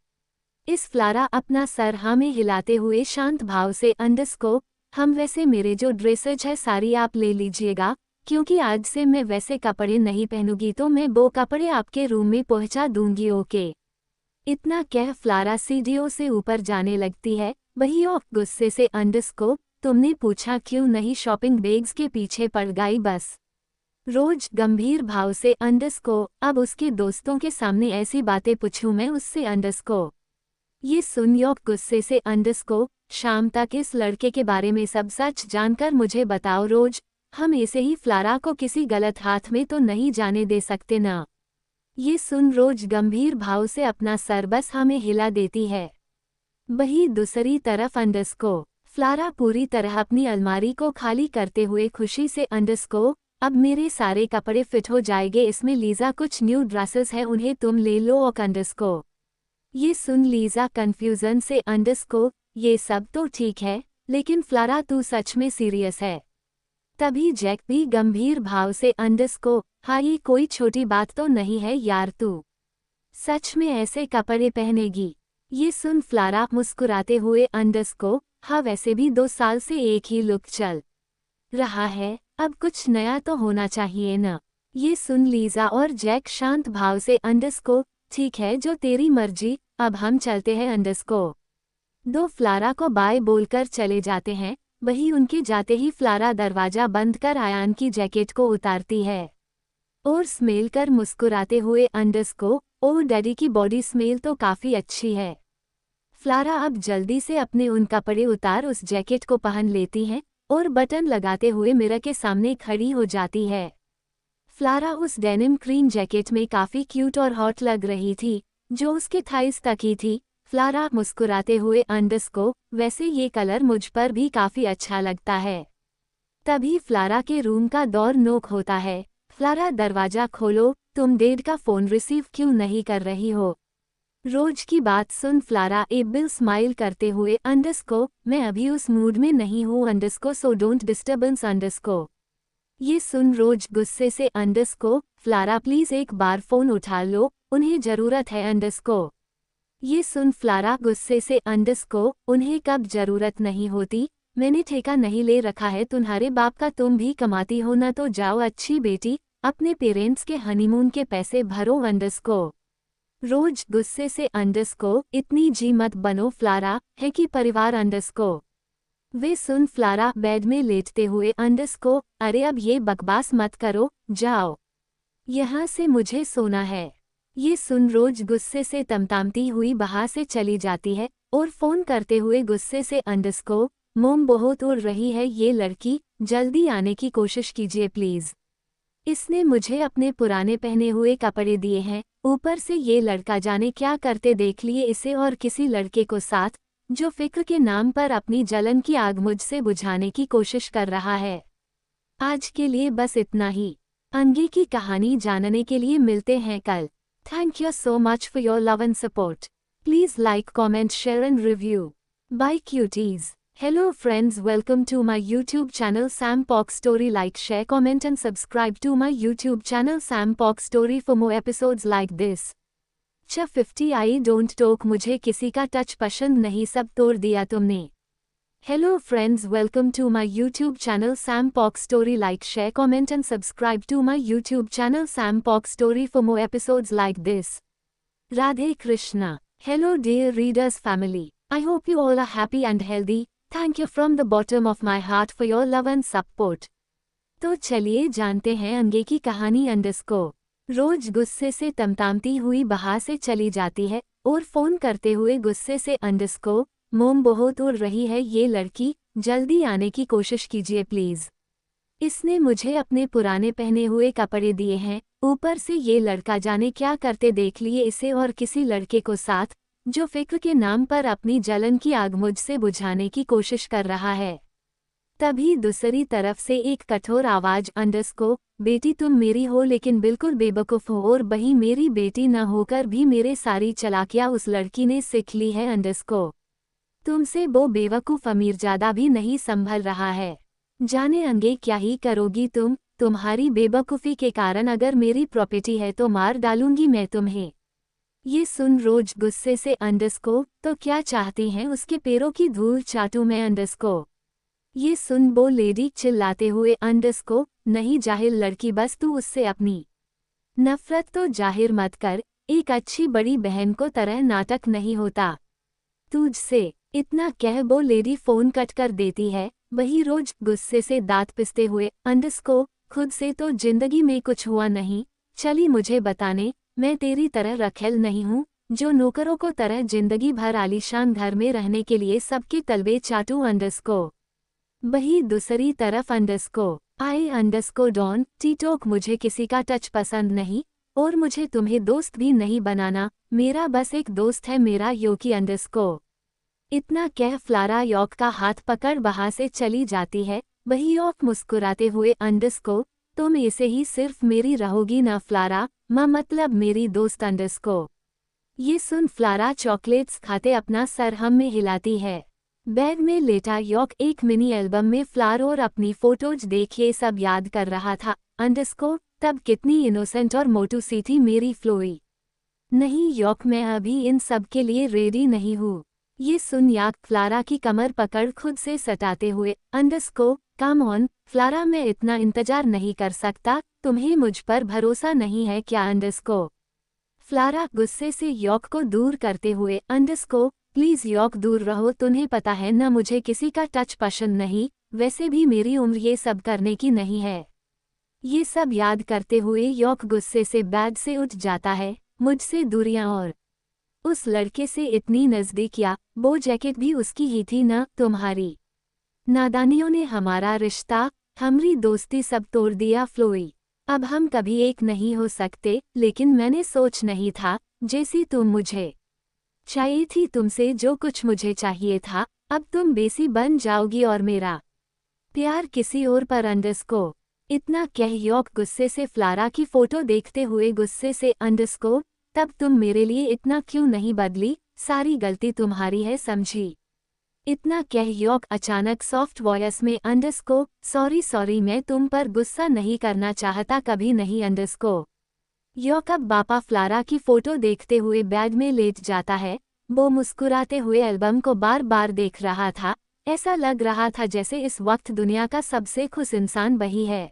इस फ्लारा अपना सर हाँ में हिलाते हुए शांत भाव से अंडरस्कोर, हम वैसे मेरे जो ड्रेसेज है सारी आप ले लीजिएगा, क्योंकि आज से मैं वैसे कपड़े नहीं पहनूंगी तो मैं वो कपड़े आपके रूम में पहुंचा दूंगी, ओके। इतना कह फ्लारा सीढ़ियों से ऊपर जाने लगती है। वही ऑफ गुस्से से अंडरस्कोर, तुमने पूछा क्यों नहीं शॉपिंग बैग्स के पीछे पड़ गई बस। रोज गंभीर भाव से अंडरस्कोर, अब उसके दोस्तों के सामने ऐसी बातें पूछूं मैं उससे अंडरस्कोर। ये सुन यॉक गुस्से से अंडरस्कोर, शाम तक इस लड़के के बारे में सब सच जानकर मुझे बताओ रोज, हम ऐसे ही फ्लारा को किसी गलत हाथ में तो नहीं जाने दे सकते ना। ये सुन रोज गंभीर भाव से अपना सर बस हमें हिला देती है। वही दूसरी तरफ अंडरस्कोर फ्लारा पूरी तरह अपनी अलमारी को खाली करते हुए खुशी से अंडरस्कोर, अब मेरे सारे कपड़े फिट हो जाएंगे, इसमें लीजा कुछ न्यू ड्रेसेस हैं उन्हें तुम ले लो और अंडरस्कोर। ये सुन लीजा कंफ्यूजन से अंडरस्कोर, ये सब तो ठीक है लेकिन फ्लारा तू सच में सीरियस है। तभी जैक भी गंभीर भाव से अंडरस्कोर, हाँ ये कोई छोटी बात तो नहीं है यार, तू सच में ऐसे कपड़े पहनेगी। ये सुन फ्लारा मुस्कुराते हुए अंडरस्कोर, हाँ वैसे भी 2 साल से एक ही लुक चल रहा है, अब कुछ नया तो होना चाहिए न। ये सुन लीजा और जैक शांत भाव से अंडरस्कोर, ठीक है जो तेरी मर्जी, अब हम चलते हैं अंडरस्कोर। दो फ्लारा को बाय बोलकर चले जाते हैं। वही उनके जाते ही फ्लारा दरवाजा बंद कर आयान की जैकेट को उतारती है और स्मेल कर मुस्कुराते हुए अंडरस्कोर, ओह डैडी की बॉडी स्मेल तो काफी अच्छी है। फ्लारा अब जल्दी से अपने उन कपड़े उतार उस जैकेट को पहन लेती हैं और बटन लगाते हुए मिरर के सामने खड़ी हो जाती है। फ्लारा उस डेनिम क्रीम जैकेट में काफी क्यूट और हॉट लग रही थी, जो उसके थाइस तक ही थी। फ्लारा मुस्कुराते हुए अंडरस्कोर, वैसे ये कलर मुझ पर भी काफी अच्छा लगता है। तभी फ्लारा के रूम का दौर नोक होता है। फ्लारा दरवाजा खोलो, तुम डैड का फोन रिसीव क्यों नहीं कर रही हो। रोज की बात सुन फ्लारा एबिल स्माइल करते हुए अंडरस्कोर, मैं अभी उस मूड में नहीं हूँ underscore, so don't disturbance underscore. ये सुन रोज गुस्से से अंडरस्कोर, फ्लारा प्लीज एक बार फोन उठा लो, उन्हें जरूरत है अंडरस्कोर। ये सुन फ्लारा गुस्से से अंडरस्कोर, उन्हें कब जरूरत नहीं होती, मैंने ठेका नहीं ले रखा है तुम्हारे बाप का, तुम भी कमाती हो ना, तो जाओ अच्छी बेटी अपने पेरेंट्स के हनीमून के पैसे भरो अंडरस्कोर। रोज गुस्से से अंडरस्कोर, इतनी जी मत बनो फ्लारा, है कि परिवार अंडरस्कोर। वे सुन फ्लारा बेड में लेटते हुए अंडरस्कोर, अरे अब ये बकवास मत करो, जाओ यहाँ से मुझे सोना है। ये सुन रोज गुस्से से तमतामती हुई बाहर से चली जाती है और फोन करते हुए गुस्से से अंडरस्कोर, मोम बहुत उड़ रही है ये लड़की, जल्दी आने की कोशिश कीजिए प्लीज। इसने मुझे अपने पुराने पहने हुए कपड़े दिए हैं, ऊपर से ये लड़का जाने क्या करते देख लिए इसे और किसी लड़के को साथ, जो फिक्र के नाम पर अपनी जलन की आग मुझसे बुझाने की कोशिश कर रहा है। आज के लिए बस इतना ही। आगे की कहानी जानने के लिए मिलते हैं कल। Thank you so much for your love and support. Please like, comment, share and review. Bye cuties. Hello friends, welcome to my YouTube channel Sam Pock Story. Like, share, comment and subscribe to my YouTube channel Sam Pock Story for more episodes like this. 50 I don't talk, मुझे किसी का touch पसंद नहीं, सब तोड़ दिया तुमने। Hello friends, welcome to my YouTube channel Sam Pock Story. Like, share, comment and subscribe to my YouTube channel Sam Pock Story for more episodes like this. Radhe Krishna. Hello dear readers family. I hope you all are happy and healthy. Thank you from the bottom of my heart for your love and support. तो चलिए जानते हैं आगे की कहानी। रोज गुस्से से तमतामती हुई बाहर से चली जाती है और फोन करते हुए गुस्से से मोम बहुत उड़ रही है ये लड़की, जल्दी आने की कोशिश कीजिए प्लीज। इसने मुझे अपने पुराने पहने हुए कपड़े दिए हैं, ऊपर से ये लड़का जाने क्या करते देख लिए इसे और किसी लड़के को साथ, जो फिक्र के नाम पर अपनी जलन की आग मुझसे बुझाने की कोशिश कर रहा है। तभी दूसरी तरफ से एक कठोर आवाज बेटी तुम मेरी हो लेकिन बिल्कुल बेवकूफ़ हो और बही मेरी बेटी न होकर भी मेरे सारी चलाकियां उस लड़की ने सीख ली है। तुमसे वो बेवकूफ़ अमीरजादा भी नहीं संभल रहा है। जाने अंगे क्या ही करोगी तुम, तुम्हारी बेवकूफ़ी के कारण अगर मेरी प्रॉपर्टी है तो मार डालूंगी मैं तुम्हें। ये सुन रोज गुस्से से तो क्या चाहती हैं उसके पैरों की धूल चाटूं मैं। ये सुन वो लेडी चिल्लाते हुए नहीं जाहिल लड़की, बस तू उससे अपनी नफरत तो जाहिर मत कर, एक अच्छी बड़ी बहन को तरह नाटक नहीं होता तुझसे। इतना कह वो लेडी फोन कट कर देती है। वही रोज गुस्से से दांत पिसते हुए खुद से तो जिंदगी में कुछ हुआ नहीं, चली मुझे बताने, मैं तेरी तरह रखेल नहीं हूँ जो नौकरों को तरह जिंदगी भर आलीशान घर में रहने के लिए सबके तलवे चाटू। वही दूसरी तरफ डॉन टीटोक, मुझे किसी का टच पसंद नहीं और मुझे तुम्हें दोस्त भी नहीं बनाना, मेरा बस एक दोस्त है मेरा योकी। इतना कह फ्लारा यॉक का हाथ पकड़ वहां से चली जाती है। वही यॉक मुस्कुराते हुए तुम ऐसे ही सिर्फ मेरी रहोगी ना फ्लारा, मतलब मेरी दोस्त। ये सुन फ्लारा चॉकलेट्स खाते अपना सर हम में हिलाती है। बेड में लेटा यॉक एक मिनी एल्बम में फ्लार और अपनी फोटोज देख ये सब याद कर रहा था। तब कितनी इनोसेंट और मोटू सी थी मेरी फ्लोई। नहीं यॉक, मैं अभी इन सब के लिए रेडी नहीं हूँ। ये सुन यॉक फ्लारा की कमर पकड़ खुद से सटाते हुए कम ऑन फ्लारा, मैं इतना इंतजार नहीं कर सकता, तुम्हें मुझ पर भरोसा नहीं है क्या? फ्लारा गुस्से से यॉक को दूर करते हुए प्लीज यॉक दूर रहो, तुम्हें पता है न मुझे किसी का टच पसंद नहीं, वैसे भी मेरी उम्र ये सब करने की नहीं है। ये सब याद करते हुए यॉक गुस्से से बेड से उठ जाता है। मुझसे दूरियां और उस लड़के से इतनी नज़दीकियां, वो जैकेट भी उसकी ही थी न, तुम्हारी नादानियों ने हमारा रिश्ता, हमारी दोस्ती सब तोड़ दिया फ्लोई। अब हम कभी एक नहीं हो सकते, लेकिन मैंने सोच नहीं था जैसी तुम मुझे चाहिए थी, तुमसे जो कुछ मुझे चाहिए था, अब तुम बेसी बन जाओगी और मेरा प्यार किसी और पर। इतना कह यॉक गुस्से से फ्लारा की फोटो देखते हुए गुस्से से तब तुम मेरे लिए इतना क्यों नहीं बदली, सारी गलती तुम्हारी है समझी। इतना कह यॉक अचानक सॉफ्ट वॉयस में सॉरी मैं तुम पर गुस्सा नहीं करना चाहता कभी नहीं। यॉक अब बापा फ्लारा की फोटो देखते हुए बेड में लेट जाता है। वो मुस्कुराते हुए एल्बम को बार बार देख रहा था, ऐसा लग रहा था जैसे इस वक्त दुनिया का सबसे खुश इंसान वही है।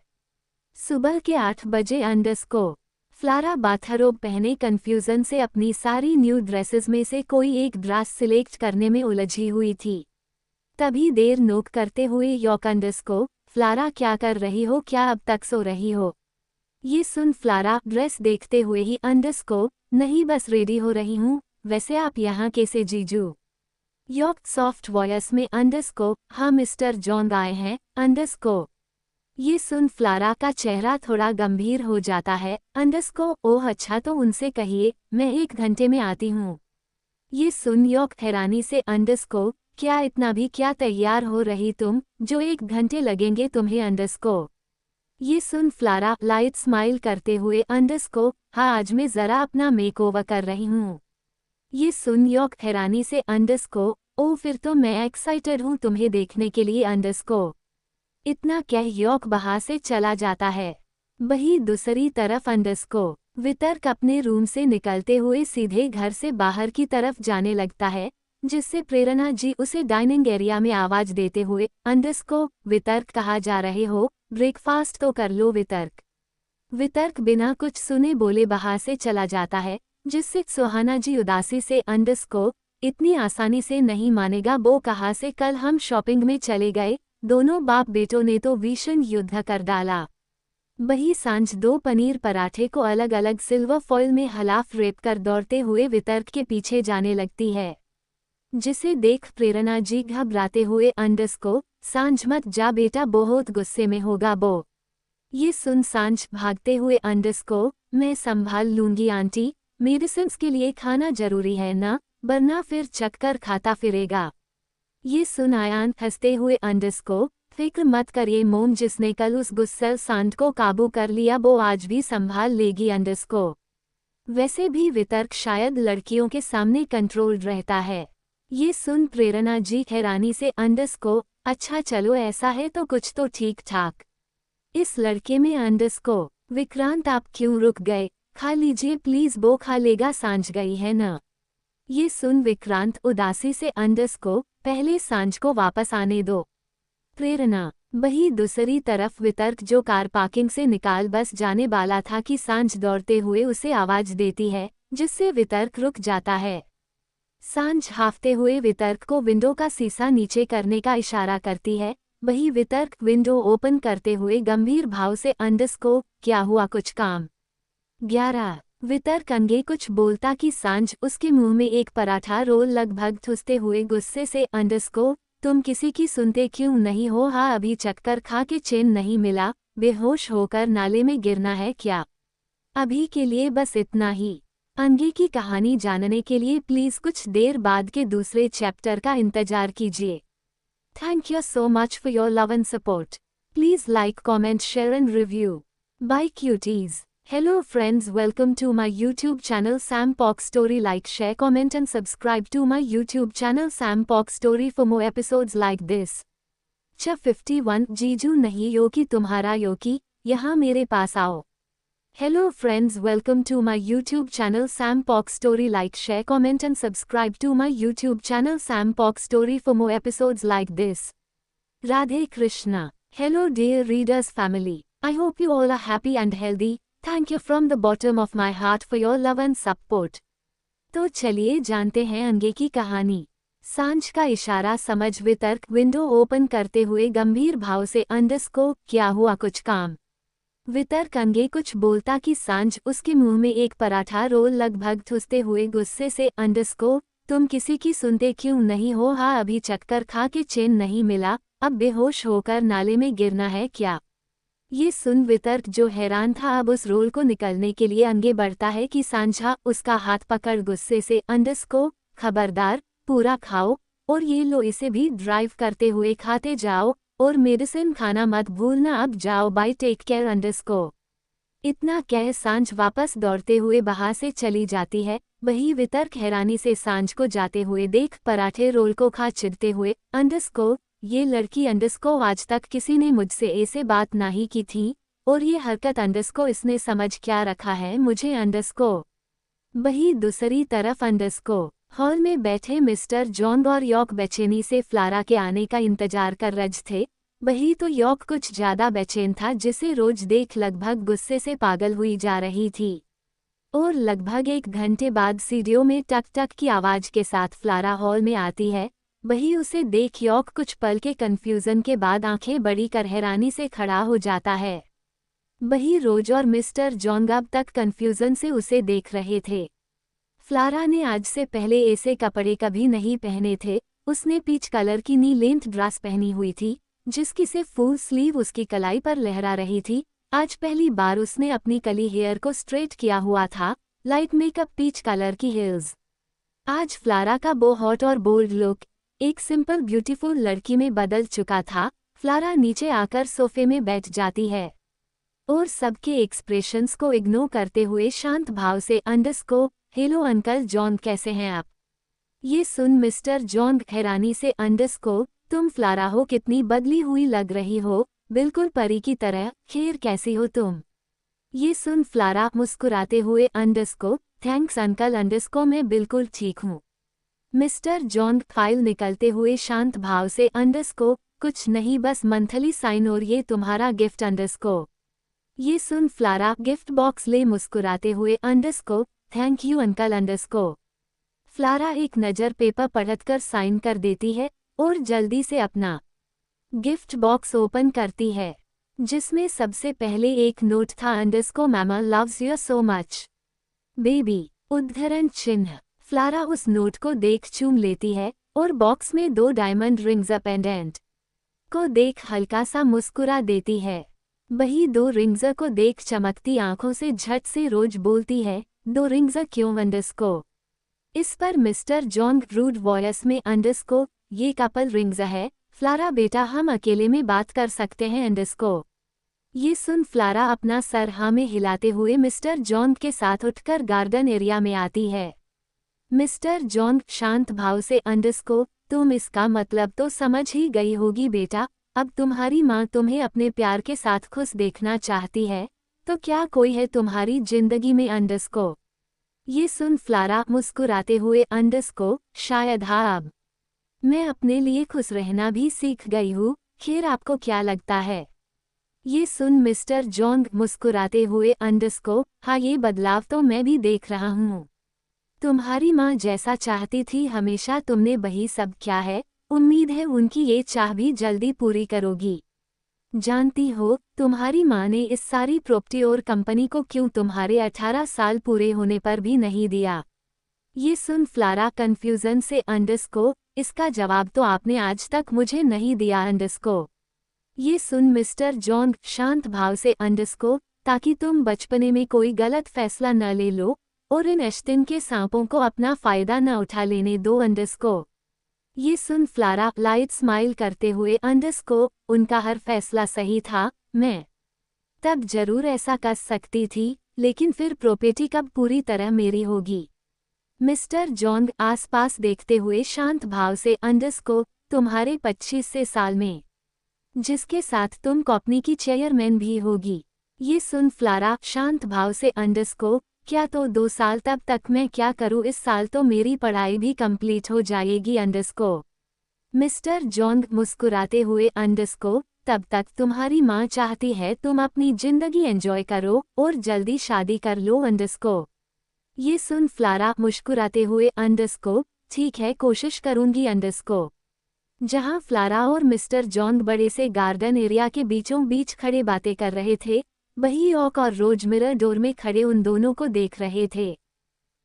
सुबह के 8 बजे फ्लारा बाथरोब पहने कंफ्यूजन से अपनी सारी न्यू ड्रेसेस में से कोई एक ड्रेस सिलेक्ट करने में उलझी हुई थी। तभी देर नोक करते हुए यॉक फ्लारा क्या कर रही हो, क्या अब तक सो रही हो? ये सुन फ्लारा ड्रेस देखते हुए ही नहीं बस रेडी हो रही हूँ, वैसे आप यहाँ कैसे जीजू? यॉक सॉफ्ट वॉयस में हाँ मिस्टर जॉन आए हैं। ये सुन फ्लारा का चेहरा थोड़ा गंभीर हो जाता है। ओह अच्छा, तो उनसे कहिए मैं 1 घंटे में आती हूँ। ये सुन यॉक हैरानी से क्या इतना भी क्या तैयार हो रही तुम, जो 1 घंटे लगेंगे तुम्हें? ये सुन फ्लारा लाइट स्माइल करते हुए हाँ आज मैं जरा अपना मेकओवर कर रही हूँ। ये सुन यॉक हैरानी से ओह फिर तो मैं एक्साइटेड हूँ तुम्हें देखने के लिए। इतना कह यॉक बाहर से चला जाता है। वही दूसरी तरफ वितर्क अपने रूम से निकलते हुए सीधे घर से बाहर की तरफ जाने लगता है, जिससे प्रेरणा जी उसे डाइनिंग एरिया में आवाज देते हुए वितर्क कहाँ जा रहे हो, ब्रेकफास्ट तो कर लो। वितर्क बिना कुछ सुने बोले बाहर से चला जाता है, जिससे सुहाना जी उदासी से इतनी आसानी से नहीं मानेगा वो, कहाँ से कल हम शॉपिंग में चले गए। दोनों बाप बेटों ने तो भीषण युद्ध कर डाला। वही सांझ दो पनीर पराठे को अलग अलग सिल्वर फॉइल में हलाफ रेप कर दौड़ते हुए वितर्क के पीछे जाने लगती है, जिसे देख प्रेरणा जी घबराते हुए को, सांझ मत जा बेटा, बहुत गुस्से में होगा वो। ये सुन सांझ भागते हुए को, मैं संभाल लूंगी आंटी, मेडिसिन्स के लिए खाना जरूरी है ना, वरना फिर चक्कर खाता फिरेगा। ये सुन आयान हंसते हुए को, फिक्र मत करिए मोम, जिसने कल उस गुस्सैल सांड को काबू कर लिया वो आज भी संभाल लेगी को। वैसे भी वितर्क शायद लड़कियों के सामने कंट्रोल्ड रहता है। ये सुन प्रेरणा जी हैरानी से को, अच्छा चलो ऐसा है तो कुछ तो ठीक ठाक इस लड़के में को। विक्रांत आप क्यों रुक गए, खा लीजिए प्लीज, वो खा लेगा, सांझ गई है न। ये सुन विक्रांत उदासी से को, पहले सांझ को वापस आने दो। प्रेरणा वही दूसरी तरफ वितर्क जो कार पार्किंग से निकाल बस जाने वाला था कि सांझ दौड़ते हुए उसे आवाज देती है, जिससे वितर्क रुक जाता है। सांझ हाफते हुए वितर्क को विंडो का शीशा नीचे करने का इशारा करती है। वही वितर्क विंडो ओपन करते हुए गंभीर भाव से को, क्या हुआ कुछ काम। 11 वितर्क अंगे कुछ बोलता कि सांझ उसके मुंह में एक पराठा रोल लगभग ठुसते हुए गुस्से से को, तुम किसी की सुनते क्यों नहीं हो, हाँ अभी चक्कर खा के चैन नहीं मिला, बेहोश होकर नाले में गिरना है क्या। अभी के लिए बस इतना ही। अंगे की कहानी जानने के लिए प्लीज कुछ देर बाद के दूसरे चैप्टर का इंतजार कीजिए। Thank you so much for your love and support. Please like, comment, share and review. Bye cuties. Hello friends, welcome to my YouTube channel Sam Pox Story. Like, share, comment and subscribe to my YouTube channel Sam Pox Story for more episodes like this. Cha 51 जीजू नहीं yolky तुम्हारा yolky, यहाँ मेरे पास आओ। Hello friends, welcome to my YouTube channel Sam Pox Story. Like, share, comment and subscribe to my YouTube channel Sam Pox Story for more episodes like this. Radhe Krishna. Hello dear readers family. I hope you all are happy and healthy. Thank you from the bottom of my heart for your love and support. तो चलिए जानते हैं अंगे की कहानी। सांझ का इशारा समझ वितर्क विंडो ओपन करते हुए गंभीर भाव से को, क्या हुआ कुछ काम। वितर्क अंगे कुछ बोलता कि सांझ उसके मुंह में एक पराठा रोल लगभग ठुसते हुए गुस्से से को, तुम किसी की सुनते क्यों नहीं हो, हाँ अभी चक्कर खा के चैन नहीं मिला, अब बेहोश होकर नाले में गिरना है क्या। ये सुन वितर्क जो हैरान था अब उस रोल को निकलने के लिए आगे बढ़ता है कि सांझा उसका हाथ पकड़ गुस्से से को, खबरदार पूरा खाओ और ये लो, इसे भी ड्राइव करते हुए खाते जाओ और मेडिसिन खाना मत भूलना, अब जाओ बाय, टेक केयर को। इतना कह सांझ वापस दौड़ते हुए बाहर से चली जाती है। वही वितर्क हैरानी से सांझ को जाते हुए देख पराठे रोल को खा चिढ़ते हुए को, ये लड़की को आज तक किसी ने मुझसे ऐसे बात नहीं की थी और ये हरकत को इसने समझ क्या रखा है मुझे को। वही दूसरी तरफ को हॉल में बैठे मिस्टर जॉन और यॉक बेचैनी से फ्लारा के आने का इंतजार कर रहे थे। वही तो यॉक कुछ ज्यादा बेचैन था, जिसे रोज देख लगभग गुस्से से पागल हुई जा रही थी। और लगभग 1 घंटे बाद सीढ़ियों में टक टक की आवाज के साथ फ्लारा हॉल में आती है। वही उसे देख यॉक कुछ पल के कंफ्यूजन के बाद आंखें बड़ी कर हैरानी से खड़ा हो जाता है। वही रोज और मिस्टर जॉन अब तक कंफ्यूजन से उसे देख रहे थे। फ्लारा ने आज से पहले ऐसे कपड़े कभी नहीं पहने थे। उसने पीच कलर की नी लेंथ ड्रेस पहनी हुई थी, जिसकी से फुल स्लीव उसकी कलाई पर लहरा रही थी। आज पहली बार उसने अपनी कली हेयर को स्ट्रेट किया हुआ था, लाइट मेकअप, पीच कलर की हील्स। आज फ्लारा का वो हॉट और बोल्ड लुक एक सिंपल ब्यूटीफुल लड़की में बदल चुका था। फ्लारा नीचे आकर सोफे में बैठ जाती है और सबके एक्सप्रेशंस को इग्नोर करते हुए शांत भाव से को, हेलो अंकल जॉन, कैसे हैं आप। ये सुन मिस्टर जॉन हैरानी से को, तुम फ्लारा हो, कितनी बदली हुई लग रही हो, बिल्कुल परी की तरह, खैर कैसी हो तुम। ये सुन फ्लारा मुस्कुराते हुए को, थैंक्स अंकल को, मैं बिल्कुल ठीक हूँ। मिस्टर जॉन फाइल निकलते हुए शांत भाव से को, कुछ नहीं बस मंथली साइन और ये तुम्हारा गिफ्ट को। ये सुन फ्लारा गिफ्ट बॉक्स ले मुस्कुराते हुए को, थैंक यू अंकल को। फ्लारा एक नज़र पेपर पलटकर साइन कर देती है और जल्दी से अपना गिफ्ट बॉक्स ओपन करती है, जिसमें सबसे पहले एक नोट था, अंडरस्को मामा loves you so much baby उद्धरण चिन्ह। फ्लारा उस नोट को देख चूम लेती है और बॉक्स में 2 डायमंड रिंग्स पेंडेंट को देख हल्का सा मुस्कुरा देती है। वही 2 रिंग्स को देख चमकती आंखों से झट से रोज बोलती है, 2 रिंग्स क्यों अंडरस्को। इस पर मिस्टर जॉन रूड वॉयस में, अंडरस्को ये कपल रिंग्स है फ्लारा बेटा, हम अकेले में बात कर सकते हैं अंडरस्को। ये सुन फ्लारा अपना सर हाँ में हिलाते हुए मिस्टर जॉन के साथ उठकर गार्डन एरिया में आती है। मिस्टर जॉन शांत भाव से, अंडरस्को तुम इसका मतलब तो समझ ही गई होगी बेटा, अब तुम्हारी माँ तुम्हें अपने प्यार के साथ खुश देखना चाहती है, तो क्या कोई है तुम्हारी जिंदगी में अंडरस्को। ये सुन फ्लारा मुस्कुराते हुए, अंडरस्को शायद हाँ, अब मैं अपने लिए खुश रहना भी सीख गई हूँ, खैर आपको क्या लगता है। ये सुन मिस्टर जॉन मुस्कुराते हुए, अंडरस्को हाँ ये बदलाव तो मैं भी देख रहा हूँ, तुम्हारी माँ जैसा चाहती थी हमेशा तुमने वही सब किया है, उम्मीद है उनकी ये चाह भी जल्दी पूरी करोगी। जानती हो तुम्हारी माँ ने इस सारी प्रॉपर्टी और कंपनी को क्यों तुम्हारे 18 साल पूरे होने पर भी नहीं दिया। ये सुन फ्लारा कंफ्यूजन से, अंडरस्को इसका जवाब तो आपने आज तक मुझे नहीं दिया अंडरस्को। ये सुन मिस्टर जॉन शांत भाव से, अंडरस्को ताकि तुम बचपने में कोई गलत फैसला न ले लो और इन एश्तिन के सांपों को अपना फायदा न उठा लेने दो अंडरस्को। ये सुन फ्लारा लाइट स्माइल करते हुए, अंडरस्को उनका हर फैसला सही था, मैं तब जरूर ऐसा कर सकती थी, लेकिन फिर प्रॉपर्टी कब पूरी तरह मेरी होगी। मिस्टर जॉन आसपास देखते हुए शांत भाव से, अंडरस्को तुम्हारे 25 से साल में जिसके साथ तुम कंपनी की चेयरमैन भी होगी। ये सुन फ्लारा शांत भाव से, अंडरस्को क्या तो 2 साल तब तक मैं क्या करूँ, इस साल तो मेरी पढ़ाई भी कंप्लीट हो जाएगी अंडरस्को। मिस्टर जॉन मुस्कुराते हुए, अंडरस्को तब तक तुम्हारी माँ चाहती है तुम अपनी जिंदगी एंजॉय करो और जल्दी शादी कर लो अंडरस्को। ये सुन फ्लारा मुस्कुराते हुए, अंडरस्को ठीक है कोशिश करूंगी अंडरस्को। जहां फ्लारा और मिस्टर जॉन बड़े से गार्डन एरिया के बीचों बीच खड़े बातें कर रहे थे, वही ऑक और रोज मिरर डोर में खड़े उन दोनों को देख रहे थे।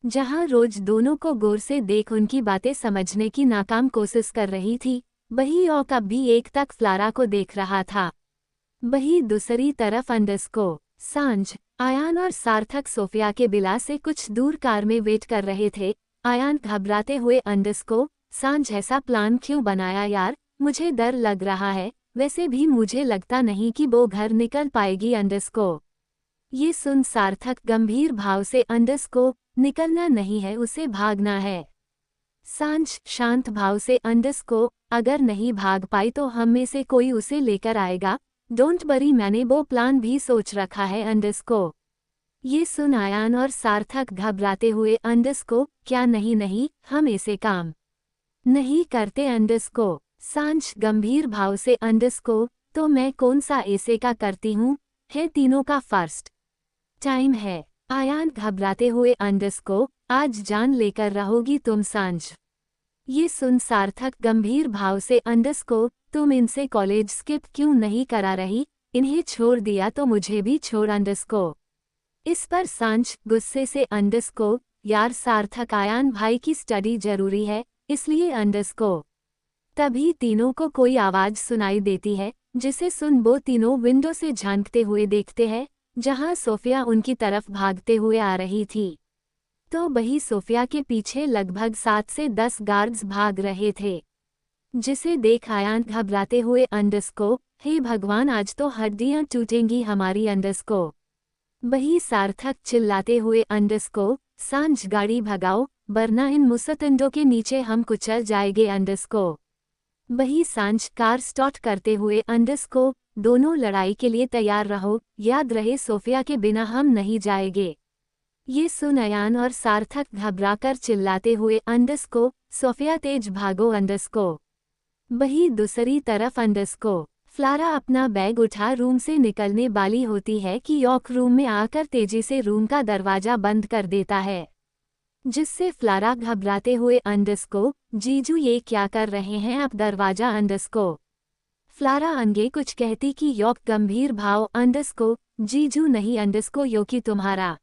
जहां रोज दोनों को गौर से देख उनकी बातें समझने की नाकाम कोशिश कर रही थी, वही ऑक अब भी एक तक फ्लारा को देख रहा था। वही दूसरी तरफ अंडरस्को सांझ आयान और सार्थक सोफिया के बिला से कुछ दूर कार में वेट कर रहे थे। आयान घबराते हुए, अंडरस्को सांझ ऐसा प्लान क्यों बनाया यार, मुझे डर लग रहा है, वैसे भी मुझे लगता नहीं कि वो घर निकल पाएगी अंडरस्को। ये सुन सार्थक गंभीर भाव से, अंडरस्को निकलना नहीं है उसे भागना है। सांझ शांत भाव से, अंडरस्को अगर नहीं भाग पाई तो हम में से कोई उसे लेकर आएगा, डोंट वरी मैंने वो प्लान भी सोच रखा है अंडरस्को। ये सुन आयान और सार्थक घबराते हुए, अंडरस्को क्या नहीं नहीं हम ऐसे काम नहीं करते अंडरस्को। सांझ गंभीर भाव से, अंडरस्को तो मैं कौन सा ऐसे का करती हूँ, है तीनों का फर्स्ट टाइम है। आयान घबराते हुए, अंडरस्को आज जान लेकर रहोगी तुम सांझ। ये सुन सार्थक गंभीर भाव से, अंडरस्को तुम इनसे कॉलेज स्किप क्यों नहीं करा रही, इन्हें छोड़ दिया तो मुझे भी छोड़ अंडरस्को। इस पर सांझ गुस्से से, अंडरस्को यार सार्थक आयान भाई की स्टडी जरूरी है इसलिए अंडरस्को। तभी तीनों को कोई आवाज सुनाई देती है, जिसे सुन वो तीनों विंडो से झांकते हुए देखते हैं, जहां सोफिया उनकी तरफ भागते हुए आ रही थी। तो वही सोफिया के पीछे लगभग 7 से 10 गार्ड्स भाग रहे थे, जिसे देख आयान घबराते हुए, अंडरस्को हे भगवान आज तो हड्डियां टूटेंगी हमारी अंडरस्को। वही सार्थक चिल्लाते हुए, अंडरस्को सांझ गाड़ी भगाओ वरना इन मुसतंडों के नीचे हम कुचल जाएंगे अंडरस्को। वही सांझ कार स्टार्ट करते हुए, अंडरस्को दोनों लड़ाई के लिए तैयार रहो, याद रहे सोफिया के बिना हम नहीं जाएंगे। ये सुन अयान और सार्थक घबराकर चिल्लाते हुए, अंडरस्को सोफिया तेज भागो अंडरस्को। वही दूसरी तरफ अंडरस्को फ्लारा अपना बैग उठा रूम से निकलने वाली होती है कि यॉक रूम में आकर तेजी से रूम का दरवाजा बंद कर देता है। जिससे फ्लारा घबराते हुए अंडरस्को, जीजू ये क्या कर रहे हैं आप दरवाजा अंडरस्को। फ्लारा आगे कुछ कहती कि यॉक गंभीर भाव अंडरस्को, जीजू नहीं अंडरस्को योकी तुम्हारा।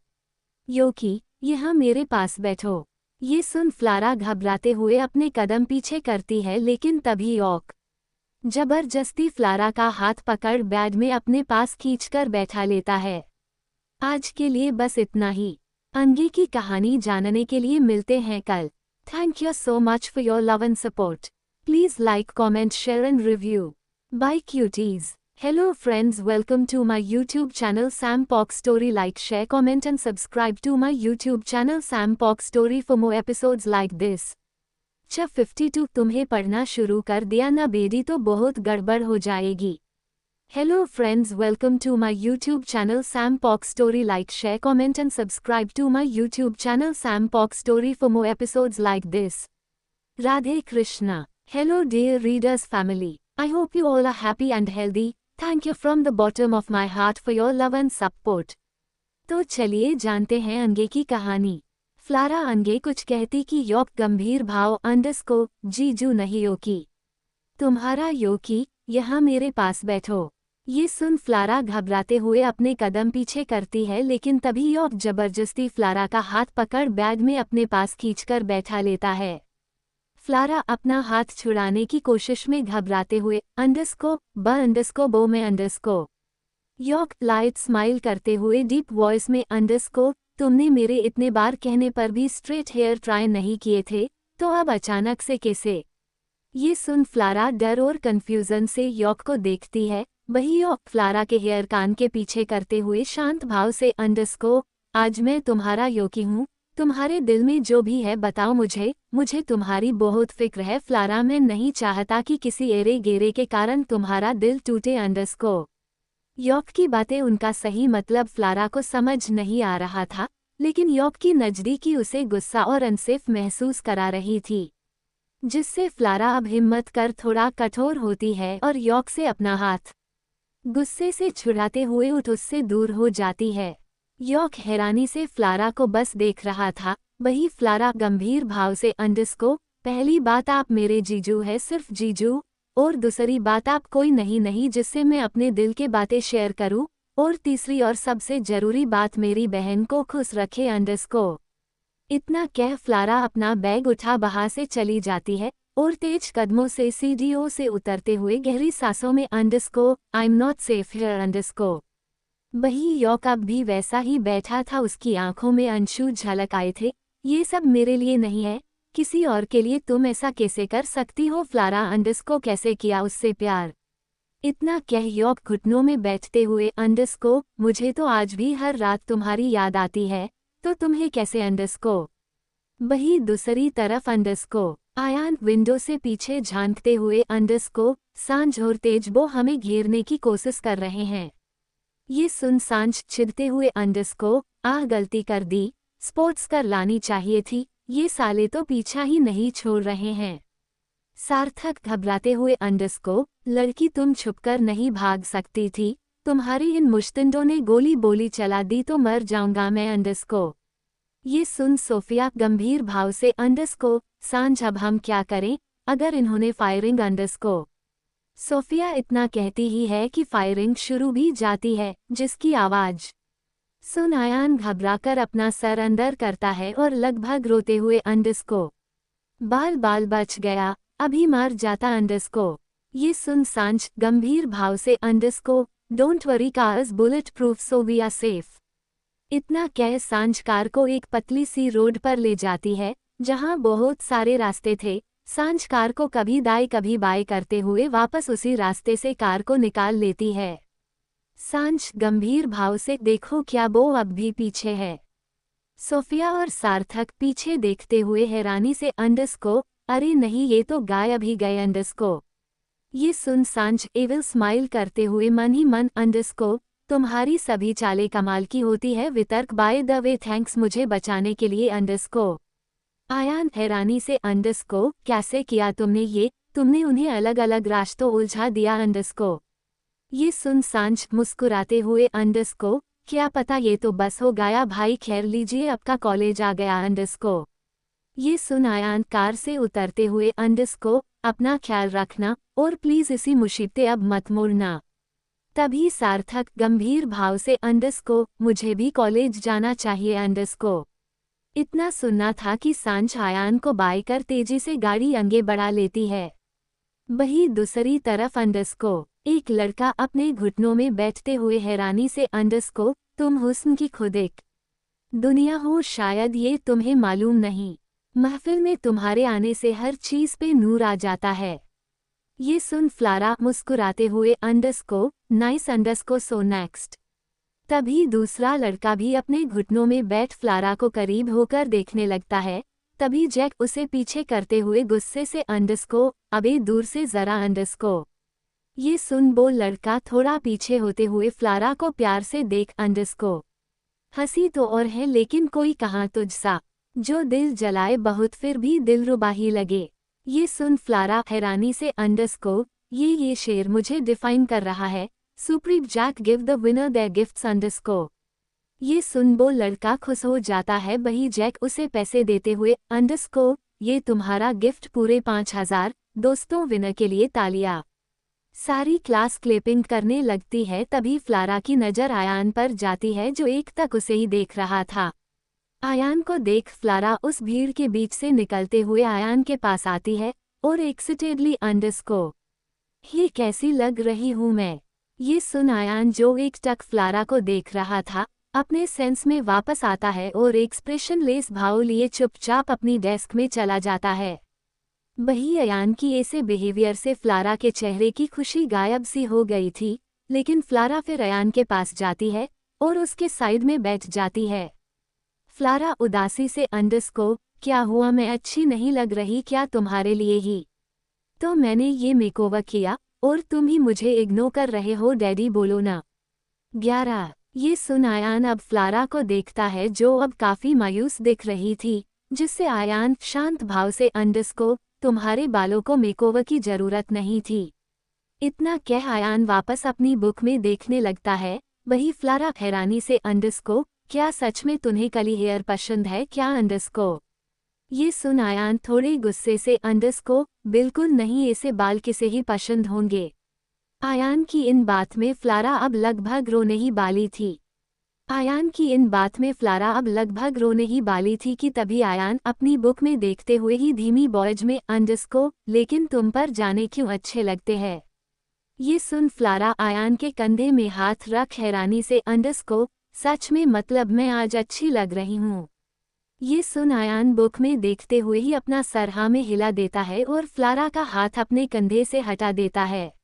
योकी, यहाँ मेरे पास बैठो। ये सुन फ्लारा घबराते हुए अपने कदम पीछे करती है लेकिन तभी यॉक जबरदस्ती फ्लारा का हाथ पकड़ बेड में अपने पास खींचकर बैठा लेता है। आज के लिए बस इतना ही। आगे की कहानी जानने के लिए मिलते हैं कल। Thank you so much for your love and support. Please like, comment, share and review. Bye cuties. Hello friends, welcome to my YouTube channel Sam Pok Story. Like, share, comment and subscribe to my YouTube channel Sam Pok Story for more episodes like this. जब 52 तुम्हें पढ़ना शुरू कर दिया ना बेटी तो बहुत गड़बड़ हो जाएगी। Hello friends, welcome to my YouTube channel Sam Pok Story. Like, share, comment and subscribe to my YouTube channel Sam Pok Story for more episodes like this. Radhe Krishna. Hello dear readers family. I hope you all are happy and healthy. Thank you from the bottom of my heart for your love and support. तो चलिए जानते हैं आगे की कहानी। फ्लारा आगे कुछ कहती कि यॉक गंभीर भाव अंडरस्को, जीजू नहीं योकी तुम्हारा योकी, यहाँ मेरे पास बैठो। ये सुन फ्लारा घबराते हुए अपने कदम पीछे करती है लेकिन तभी यॉक जबरदस्ती फ्लारा का हाथ पकड़ बैग में अपने पास खींचकर बैठा लेता है। फ्लारा अपना हाथ छुड़ाने की कोशिश में घबराते हुए अंडरस्को बो में अंडरस्को। यॉक लाइट स्माइल करते हुए डीप वॉइस में अंडरस्को, तुमने मेरे इतने बार कहने पर भी स्ट्रेट हेयर ट्राई नहीं किए थे, तो अब अचानक से कैसे। ये सुन फ्लारा डर और कंफ्यूजन से यॉक को देखती है। वही यॉक फ्लारा के हेयर कान के पीछे करते हुए शांत भाव से अंडरस्को, आज मैं तुम्हारा योकी हूँ, तुम्हारे दिल में जो भी है बताओ मुझे तुम्हारी बहुत फिक्र है फ्लारा। मैं नहीं चाहता कि किसी एरे गेरे के कारण तुम्हारा दिल टूटे अंडरस्को। यॉक की बातें उनका सही मतलब फ्लारा को समझ नहीं आ रहा था, लेकिन यॉक की नजदीकी उसे गुस्सा और अनसेफ महसूस करा रही थी, जिससे फ्लारा अब हिम्मत कर थोड़ा कठोर होती है और यॉक से अपना हाथ गुस्से से छुड़ाते हुए उससे दूर हो जाती है। यॉक हैरानी से फ्लारा को बस देख रहा था। वही फ्लारा गंभीर भाव से अंडरस्को, पहली बात आप मेरे जीजू है, सिर्फ जीजू, और दूसरी बात आप कोई नहीं जिससे मैं अपने दिल के बातें शेयर करूं, और तीसरी और सबसे जरूरी बात मेरी बहन को खुश रखे अंडरस्को। इतना कह फ्लारा अपना बैग उठा बाहर से चली जाती है और तेज कदमों से सीढ़ियों से उतरते हुए गहरी सांसों में अंडरस्को, I am not safe here अंडरस्को। वही यॉक अब भी वैसा ही बैठा था, उसकी आंखों में अंशु झलक आए थे। ये सब मेरे लिए नहीं है, किसी और के लिए। तुम ऐसा कैसे कर सकती हो फ्लारा, अंडरस्को कैसे किया उससे प्यार। इतना कह यॉक घुटनों में बैठते हुए अंडरस्को, मुझे तो आज भी हर रात तुम्हारी याद आती है, तो तुम्हें कैसे अंडरस्को। वही दूसरी तरफ अंडरस्को। आयान विंडो से पीछे झांकते हुए अंडरस्को, सांझ और तेजबो हमें घेरने की कोशिश कर रहे हैं। ये सुन सांझ चिढ़ते हुए अंडरस्को, गलती कर दी, स्पोर्ट्स कर लानी चाहिए थी, ये साले तो पीछा ही नहीं छोड़ रहे हैं। सार्थक घबराते हुए अंडरस्को, लड़की तुम छुपकर नहीं भाग सकती थी, तुम्हारी इन मुश्तिंडों ने गोली बोली चला दी तो मर जाऊंगा मैं अंडरस्को। ये सुन सोफिया गंभीर भाव से अंडरस्को, सांझ अब हम क्या करें अगर इन्होंने फायरिंग अंडरस्को। सोफिया इतना कहती ही है कि फायरिंग शुरू भी जाती है, जिसकी आवाज सुन आयान घबराकर अपना सर अंदर करता है और लगभग रोते हुए अंडरस्को, बाल बच गया, अभी मर जाता अंडरस्को। ये सुन सांझ गंभीर भाव से underscore, don't worry car's bullet proof so we are safe. इतना कह सांझ कार को एक पतली सी रोड पर ले जाती है, जहां बहुत सारे रास्ते थे। सांझ कार को कभी दाएं कभी बाएं करते हुए वापस उसी रास्ते से कार को निकाल लेती है। सांझ गंभीर भाव से, देखो क्या वो अब भी पीछे है। सोफिया और सार्थक पीछे देखते हुए हैरानी से अंडरस्को, अरे नहीं ये तो गायब ही गए अंडरस्को। ये सुन सांझ एविल स्माइल करते हुए मन ही मन, अंडरस्को तुम्हारी सभी चालें कमाल की होती है वितर्क, बाय द वे थैंक्स मुझे बचाने के लिए अंडरस्को। आयान हैरानी से, अंडरस्को कैसे किया तुमने ये, तुमने उन्हें अलग अलग रास्तों उलझा दिया अंडरस्को। ये सुन सांझ मुस्कुराते हुए अंडरस्को, क्या पता ये तो बस हो गया भाई, खैर लीजिए आपका कॉलेज आ गया अंडरस्को। ये सुन आयान कार से उतरते हुए अंडरस्को, अपना ख्याल रखना और प्लीज इसी मुसीबतें अब मत मोड़ना। तभी सार्थक गंभीर भाव से अंडरस्को, मुझे भी कॉलेज जाना चाहिए अंडरस्को। इतना सुनना था कि सांझ आयान को बाय कर तेजी से गाड़ी आगे बढ़ा लेती है। वहीं दूसरी तरफ अंडरस्को, एक लड़का अपने घुटनों में बैठते हुए हैरानी से, अंडरस्को तुम हुस्न की खुद एक दुनिया हो, शायद ये तुम्हें मालूम नहीं। महफिल में तुम्हारे आने से हर चीज पे नूर आ जाता है। ये सुन फ्लारा मुस्कुराते हुए, अंडरस्को नाइस अंडरस्को सो नेक्स्ट। तभी दूसरा लड़का भी अपने घुटनों में बैठ फ्लारा को करीब होकर देखने लगता है। तभी जैक उसे पीछे करते हुए गुस्से से, अंडरस्को अबे दूर से जरा अंडरस्को। ये सुन वो लड़का थोड़ा पीछे होते हुए फ्लारा को प्यार से देख, अंडरस्को हंसी तो और है लेकिन कोई कहाँ तुझसा जो दिल जलाए बहुत फिर भी दिलरुबा ही लगे। ये सुन फ्लारा हैरानी से, अंडरस्को ये शेर मुझे डिफाइन कर रहा है। Supreme Jack give the winner their gifts underscore. ये सुन वो लड़का खुश हो जाता है। वही जैक उसे पैसे देते हुए, अंडरस्को ये तुम्हारा गिफ्ट पूरे 5000। दोस्तों विनर के लिए तालियां। सारी क्लास क्लैपिंग करने लगती है। तभी फ्लारा की नज़र आयान पर जाती है जो एक तक उसे ही देख रहा था। आयान को देख फ्लारा उस भीड़ के बीच से निकलते हुए आयान के पास आती है और एक्साइटेडली, अंडरस्को ये कैसी लग रही हूँ मैं। ये सुन आयान जो एक टक फ्लारा को देख रहा था अपने सेंस में वापस आता है और एक्सप्रेशनलेस भाव लिए चुपचाप अपनी डेस्क में चला जाता है। वही आयान की ऐसे बिहेवियर से फ्लारा के चेहरे की खुशी गायब सी हो गई थी। लेकिन फ्लारा फिर आयान के पास जाती है और उसके साइड में बैठ जाती है। फ्लारा उदासी से, अंडरस्को क्या हुआ, मैं अच्छी नहीं लग रही क्या तुम्हारे लिए ही तो मैंने ये मेकओवर किया और तुम ही मुझे इग्नोर कर रहे हो, डैडी बोलो ना। 11। ये सुन आयान अब फ्लारा को देखता है जो अब काफी मायूस दिख रही थी, जिससे आयान शांत भाव से, अंडरस्को तुम्हारे बालों को मेकओवर की जरूरत नहीं थी। इतना कह आयान वापस अपनी बुक में देखने लगता है। वही फ्लारा हैरानी से, अंडरस्को क्या सच में तुम्हें कली हेयर पसंद है क्या अंडरस्को। ये सुन आयान थोड़े गुस्से से, अंडरस्को बिल्कुल नहीं, ऐसे बाल किसे ही पसंद होंगे। आयान की इन बात में फ्लारा अब लगभग रोने ही वाली थी। कि तभी आयान अपनी बुक में देखते हुए ही धीमी वॉइस में, अंडरस्को लेकिन तुम पर जाने क्यों अच्छे लगते हैं। ये सुन फ्लारा आयान के कंधे में हाथ रख हैरानी से, अंडरस्को सच में, मतलब मैं आज अच्छी लग रही हूँ। ये सुन आयान बुक में देखते हुए ही अपना सर हाँ में हिला देता है और फ्लारा का हाथ अपने कंधे से हटा देता है।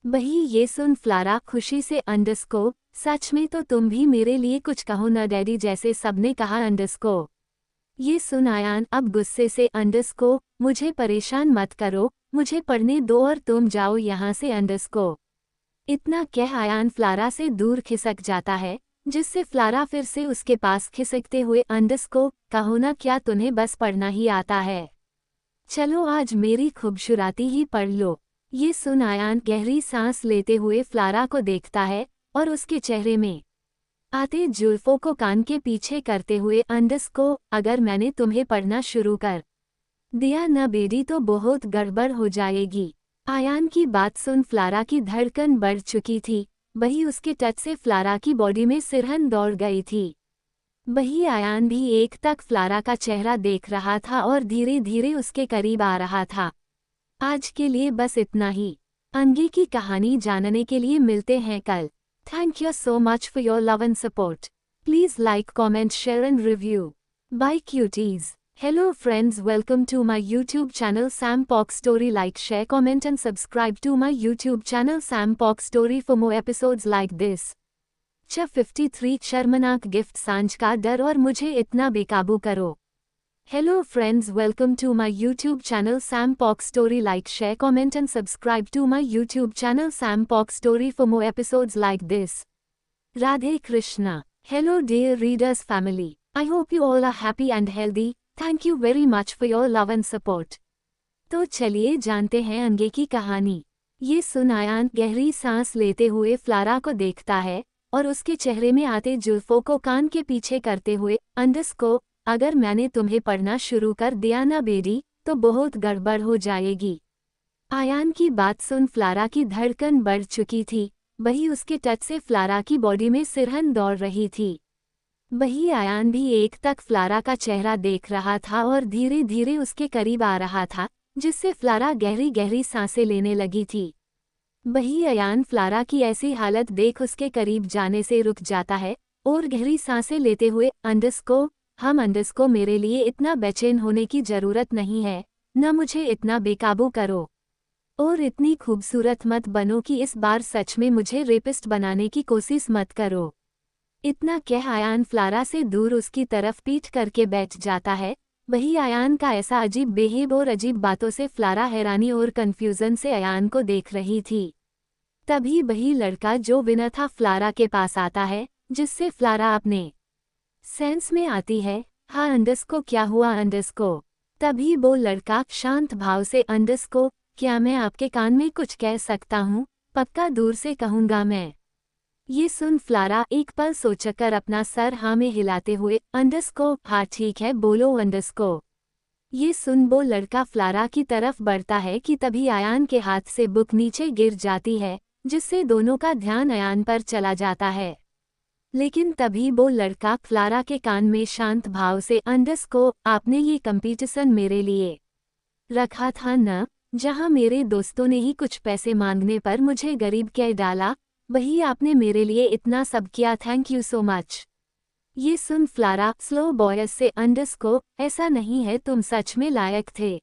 वही ये सुन फ्लारा खुशी से, अंडरस्को सच में तो तुम भी मेरे लिए कुछ कहो न डैडी जैसे सबने कहा अंडरस्को। ये सुन आयान अब गुस्से से, अंडरस्को मुझे परेशान मत करो, मुझे पढ़ने दो और तुम जाओ यहाँ से अंडरस्को। इतना कह आयान फ्लारा से दूर खिसक जाता है, जिससे फ्लारा फिर से उसके पास खिसकते हुए, अंडरस्को कहो ना क्या तुम्हें बस पढ़ना ही आता है, चलो आज मेरी खूबसूरती ही पढ़ लो। ये सुन आयान गहरी सांस लेते हुए फ्लारा को देखता है और उसके चेहरे में आते जुल्फों को कान के पीछे करते हुए, अंडरस्को अगर मैंने तुम्हें पढ़ना शुरू कर दिया न बेटी तो बहुत गड़बड़ हो जाएगी। आयान की बात सुन फ्लारा की धड़कन बढ़ चुकी थी। वही उसके टच से फ्लारा की बॉडी में सिरहन दौड़ गई थी। वही आयान भी एक तक फ्लारा का चेहरा देख रहा था और धीरे धीरे उसके करीब आ रहा था। आज के लिए बस इतना ही। आगे की कहानी जानने के लिए मिलते हैं कल। Thank you so much for your love and support. Please like, comment, share and review. Bye cuties. Hello friends, welcome to my YouTube channel Sam Pock Story. Like, share, comment and subscribe to my YouTube channel Sam Pock Story for more episodes like this. 53 शर्मनाक gift, सांझ का डर और मुझे इतना बेकाबू करो। Hello friends, welcome to my YouTube channel Sam Pock Story. Like, share, comment and subscribe to my YouTube channel Sam Pock Story for more episodes like this. Radhe Krishna. Hello dear readers family. I hope you all are happy and healthy. Thank you very much for your love and support. तो चलिए जानते हैं आगे की कहानी। ये सुन आयान गहरी सांस लेते हुए फ्लारा को देखता है और उसके चेहरे में आते जुल्फों को कान के पीछे करते हुए अंडरस्कोर अगर मैंने तुम्हें पढ़ना शुरू कर दिया ना बेटी तो बहुत गड़बड़ हो जाएगी। आयान की बात सुन फ्लारा की धड़कन बढ़ चुकी थी। वही उसके टच से फ्लारा की बॉडी में सिरहन दौड़ रही थी। वही आयान भी एक तक फ्लारा का चेहरा देख रहा था और धीरे धीरे उसके करीब आ रहा था, जिससे फ्लारा गहरी गहरी सांसें लेने लगी थी। वही अयान फ्लारा की ऐसी हालत देख उसके करीब जाने से रुक जाता है और गहरी सांसें लेते हुए अंडरस्को मेरे लिए इतना बेचैन होने की जरूरत नहीं है, न मुझे इतना बेकाबू करो और इतनी खूबसूरत मत बनो कि इस बार सच में मुझे रेपिस्ट बनाने की कोशिश मत करो। इतना कह आयान फ्लारा से दूर उसकी तरफ पीठ करके बैठ जाता है। वही आयान का ऐसा अजीब बिहेव और अजीब बातों से फ्लारा हैरानी और कंफ्यूजन से आयान को देख रही थी। तभी वही लड़का जो विनर था फ्लारा के पास आता है, जिससे फ्लारा अपने सेंस में आती है। हाँ अंडरस्को क्या हुआ अंडरस्को? तभी वो लड़का शांत भाव से अंडरस्को क्या मैं आपके कान में कुछ कह सकता हूँ? पक्का दूर से कहूँगा मैं। ये सुन फ्लारा एक पल सोचकर अपना सर हाँ में हिलाते हुए अंडरस्को हाँ ठीक है बोलो अंडरस्को। ये सुन वो लड़का फ्लारा की तरफ बढ़ता है कि तभी आयान के हाथ से बुक नीचे गिर जाती है, जिससे दोनों का ध्यान आयान पर चला जाता है। लेकिन तभी वो लड़का फ्लारा के कान में शांत भाव से अंडरस्को आपने ये कंपटीशन मेरे लिए रखा था न, जहाँ मेरे दोस्तों ने ही कुछ पैसे मांगने पर मुझे गरीब कह डाला, वही आपने मेरे लिए इतना सब किया, थैंक यू सो मच। ये सुन फ्लारा स्लो वॉइस से अंडरस्को ऐसा नहीं है तुम सच में लायक थे।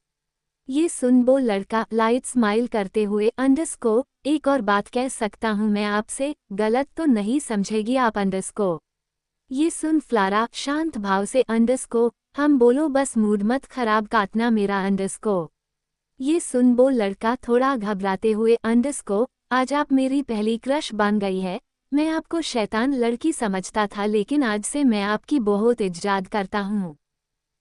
ये सुन वो लड़का लाइट स्माइल करते हुए अंडरस्को एक और बात कह सकता हूँ मैं आपसे, गलत तो नहीं समझेगी आप अंडरस्को। ये सुन फ्लारा शांत भाव से अंडरस्को हम बोलो बस मूड मत खराब काटना मेरा अंडरस्को। ये सुन वो लड़का थोड़ा घबराते हुए अंडरस्को आज आप मेरी पहली क्रश बन गई है। मैं आपको शैतान लड़की समझता था लेकिन आज से मैं आपकी बहुत इज्जत करता हूँ।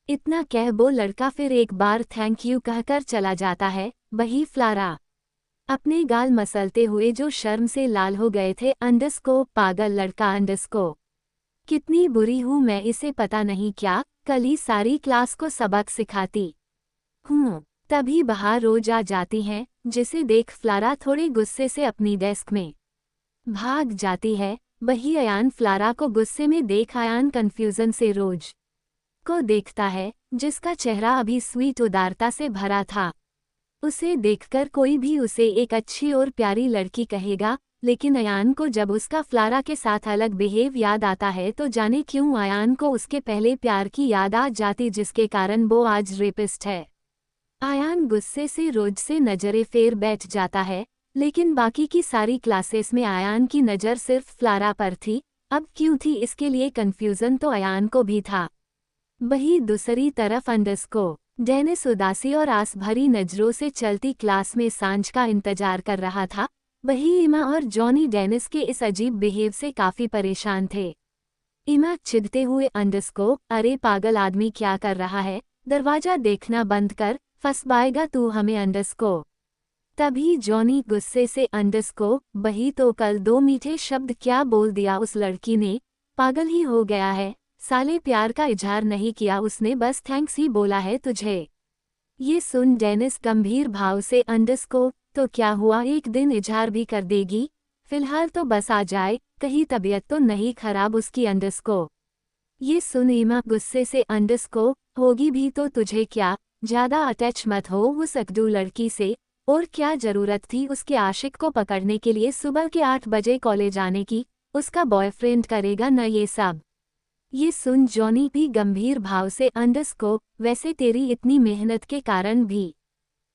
इतना कह वो लड़का फिर एक बार थैंक यू कहकर चला जाता है। वही फ्लारा अपने गाल मसलते हुए जो शर्म से लाल हो गए थे अंडरस्को पागल लड़का अंडरस्को कितनी बुरी हूँ मैं इसे पता नहीं क्या, कल ही सारी क्लास को सबक सिखाती हूँ। तभी बाहर रोज आ जाती हैं, जिसे देख फ्लारा थोड़े गुस्से से अपनी डेस्क में भाग जाती है। वही अयान फ्लारा को गुस्से में देख आयान कंफ्यूजन से रोज को देखता है, जिसका चेहरा अभी स्वीट उदारता से भरा था। उसे देखकर कोई भी उसे एक अच्छी और प्यारी लड़की कहेगा, लेकिन अयान को जब उसका फ्लारा के साथ अलग बिहेव याद आता है तो जाने क्यों अयान को उसके पहले प्यार की याद आ जाती, जिसके कारण वो आज रेपिस्ट है। आयान गुस्से से रोज से नजरें फेर बैठ जाता है, लेकिन बाकी की सारी क्लासेस में आयान की नज़र सिर्फ फ्लारा पर थी। अब क्यों थी इसके लिए कंफ्यूजन तो आयान को भी था। वही दूसरी तरफ अंडरस्को डेनिस उदासी और आस भरी नजरों से चलती क्लास में सांझ का इंतजार कर रहा था। वही इमा और जॉनी डेनिस के इस अजीब बिहेव से काफी परेशान थे। इमा चिढ़ते हुए अंडरस्को अरे पागल आदमी क्या कर रहा है, दरवाजा देखना बंद कर, फंसवाएगा तू हमें अंडरस्को। तभी जॉनी गुस्से से अंडरस्को वही तो कल दो मीठे शब्द क्या बोल दिया उस लड़की ने, पागल ही हो गया है, साले प्यार का इजहार नहीं किया उसने, बस थैंक्स ही बोला है तुझे। ये सुन डेनिस गंभीर भाव से अंडरस्को तो क्या हुआ एक दिन इजहार भी कर देगी, फिलहाल तो बस आ जाए, कहीं तबीयत तो नहीं खराब उसकी अंडरस्को। ये सुन ईमा गुस्से से अंडरस्को होगी भी तो तुझे क्या, ज्यादा अटैच मत हो उस अकड़ू लड़की से, और क्या जरूरत थी उसके आशिक को पकड़ने के लिए सुबह के 8 बजे कॉलेज आने की, उसका बॉयफ्रेंड करेगा न ये सब। ये सुन जॉनी भी गंभीर भाव से अंडरस्को वैसे तेरी इतनी मेहनत के कारण भी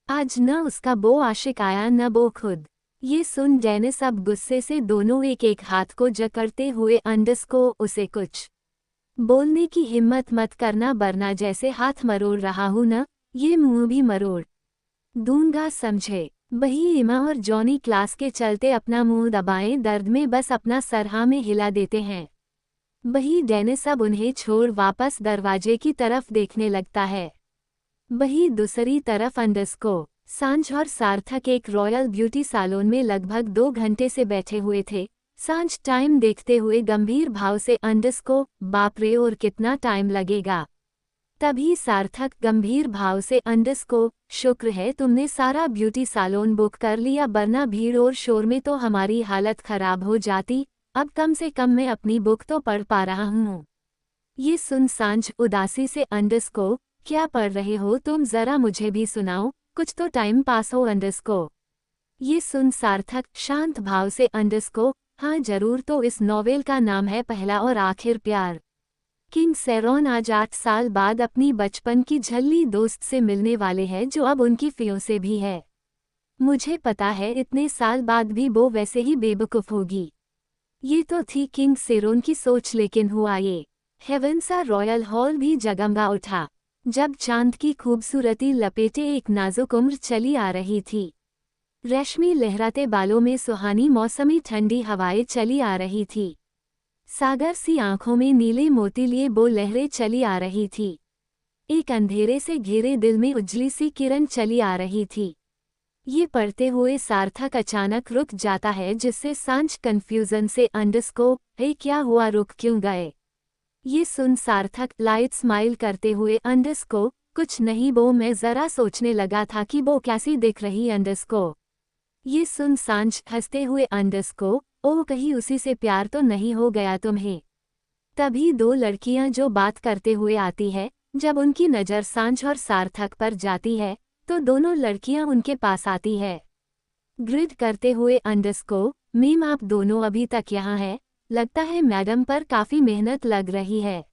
आज न उसका वो आशिक आया न वो खुद। ये सुन डेनिस अब गुस्से से दोनों एक एक हाथ को जकड़ते हुए अंडरस्को उसे कुछ बोलने की हिम्मत मत करना वरना जैसे हाथ मरोड़ रहा हूं न, ये मुंह भी मरोड़ दूंगा समझे। वही इमा और जॉनी क्लास के चलते अपना मुंह दबाएं दर्द में बस अपना सरहा में हिला देते हैं। वही डेनिस अब उन्हें छोड़ वापस दरवाजे की तरफ देखने लगता है। वही दूसरी तरफ अंडरस्को सांझ और सार्थक एक रॉयल ब्यूटी सैलून में लगभग 2 घंटे से बैठे हुए थे। सांझ टाइम देखते हुए गंभीर भाव से अंडरस्को, बाप रे और कितना टाइम लगेगा। तभी सार्थक गंभीर भाव से अंडरस्को, शुक्र है तुमने सारा ब्यूटी सैलून बुक कर लिया, वरना भीड़ और शोर में तो हमारी हालत खराब हो जाती। अब कम से कम मैं अपनी बुक तो पढ़ पा रहा हूँ। ये सुन सांझ उदासी से अंडरस्को, क्या पढ़ रहे हो तुम, जरा मुझे भी सुनाओ, कुछ तो टाइम पास हो अंडरस्को। ये सुन सार्थक शांत भाव से अंडरस्को, हाँ जरूर, तो इस नॉवेल का नाम है पहला और आखिर प्यार। किंग सेरोन आज 8 साल बाद अपनी बचपन की झल्ली दोस्त से मिलने वाले हैं जो अब उनकी फियोंसे भी है। मुझे पता है इतने साल बाद भी वो वैसे ही बेवकूफ होगी। ये तो थी किंग सेरोन की सोच, लेकिन हुआ ये। हेवन सा रॉयल हॉल भी जगमगा उठा जब चांद की खूबसूरती लपेटे एक नाजुक उम्र चली आ रही थी। रेशमी लहराते बालों में सुहानी मौसमी ठंडी हवाएं चली आ रही थी। सागर सी आंखों में नीले मोती लिए वो लहरें चली आ रही थी। एक अंधेरे से घिरे दिल में उजली सी किरण चली आ रही थी। ये पढ़ते हुए सार्थक अचानक रुक जाता है, जिससे सांझ कंफ्यूजन से अंडरस्को, हे क्या हुआ, रुक क्यों गए। ये सुन सार्थक लाइट स्माइल करते हुए अंडरस्को, कुछ नहीं वो मैं जरा सोचने लगा था कि वो कैसी दिख रही अंडरस्को। ये सुन सांझ हंसते हुए अंडरस्को, ओह कहीं उसी से प्यार तो नहीं हो गया तुम्हें। तभी दो लड़कियां जो बात करते हुए आती है, जब उनकी नज़र सांझ और सार्थक पर जाती है तो दोनों लड़कियां उनके पास आती है। ग्रिड करते हुए अंडरस्को, मैम आप दोनों अभी तक यहाँ हैं, लगता है मैडम पर काफ़ी मेहनत लग रही है।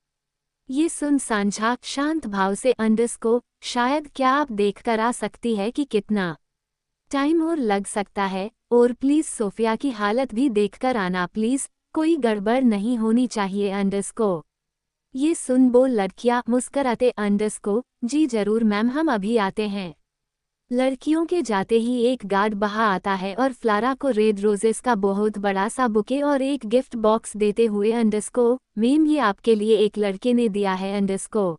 ये सुन सांझा शांत भाव से अंडरस्को, शायद क्या आप देख कर आ सकती है कि कितना टाइम और लग सकता है, और प्लीज़ सोफिया की हालत भी देखकर आना प्लीज़, कोई गड़बड़ नहीं होनी चाहिए अंडरस्को। ये सुन वो लड़कियां मुस्कराते अंडरस्को, जी जरूर मैम हम अभी आते हैं। लड़कियों के जाते ही एक गार्ड बाहर आता है और फ्लारा को रेड रोजेस का बहुत बड़ा सा बुके और एक गिफ्ट बॉक्स देते हुए अंडरस्को, मैम ये आपके लिए एक लड़के ने दिया है अंडरस्को।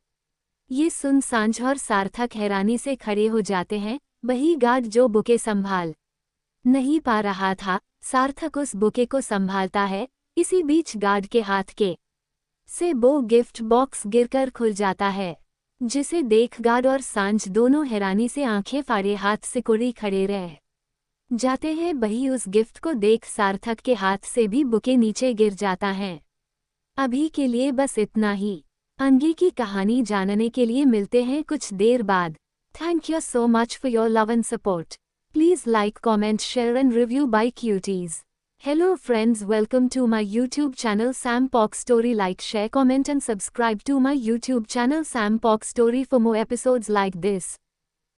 ये सुन सांझ और सार्थक हैरानी से खड़े हो जाते हैं। वही गार्ड जो बुके संभाल नहीं पा रहा था, सार्थक उस बुके को संभालता है। इसी बीच गार्ड के हाथ के से वो गिफ्ट बॉक्स गिरकर खुल जाता है, जिसे देख गार्ड और सांझ दोनों हैरानी से आंखें फाड़े हाथ सिकुड़ी खड़े रह जाते हैं। वही उस गिफ्ट को देख सार्थक के हाथ से भी बुके नीचे गिर जाता है। अभी के लिए बस इतना ही। आगे की कहानी जानने के लिए मिलते हैं कुछ देर बाद। Thank you so much for your love and support. Please like, comment, share and review by Cuties. Hello friends, welcome to my YouTube channel Sam Pox Story. Like, share, comment and subscribe to my YouTube channel Sam Pox Story for more episodes like this.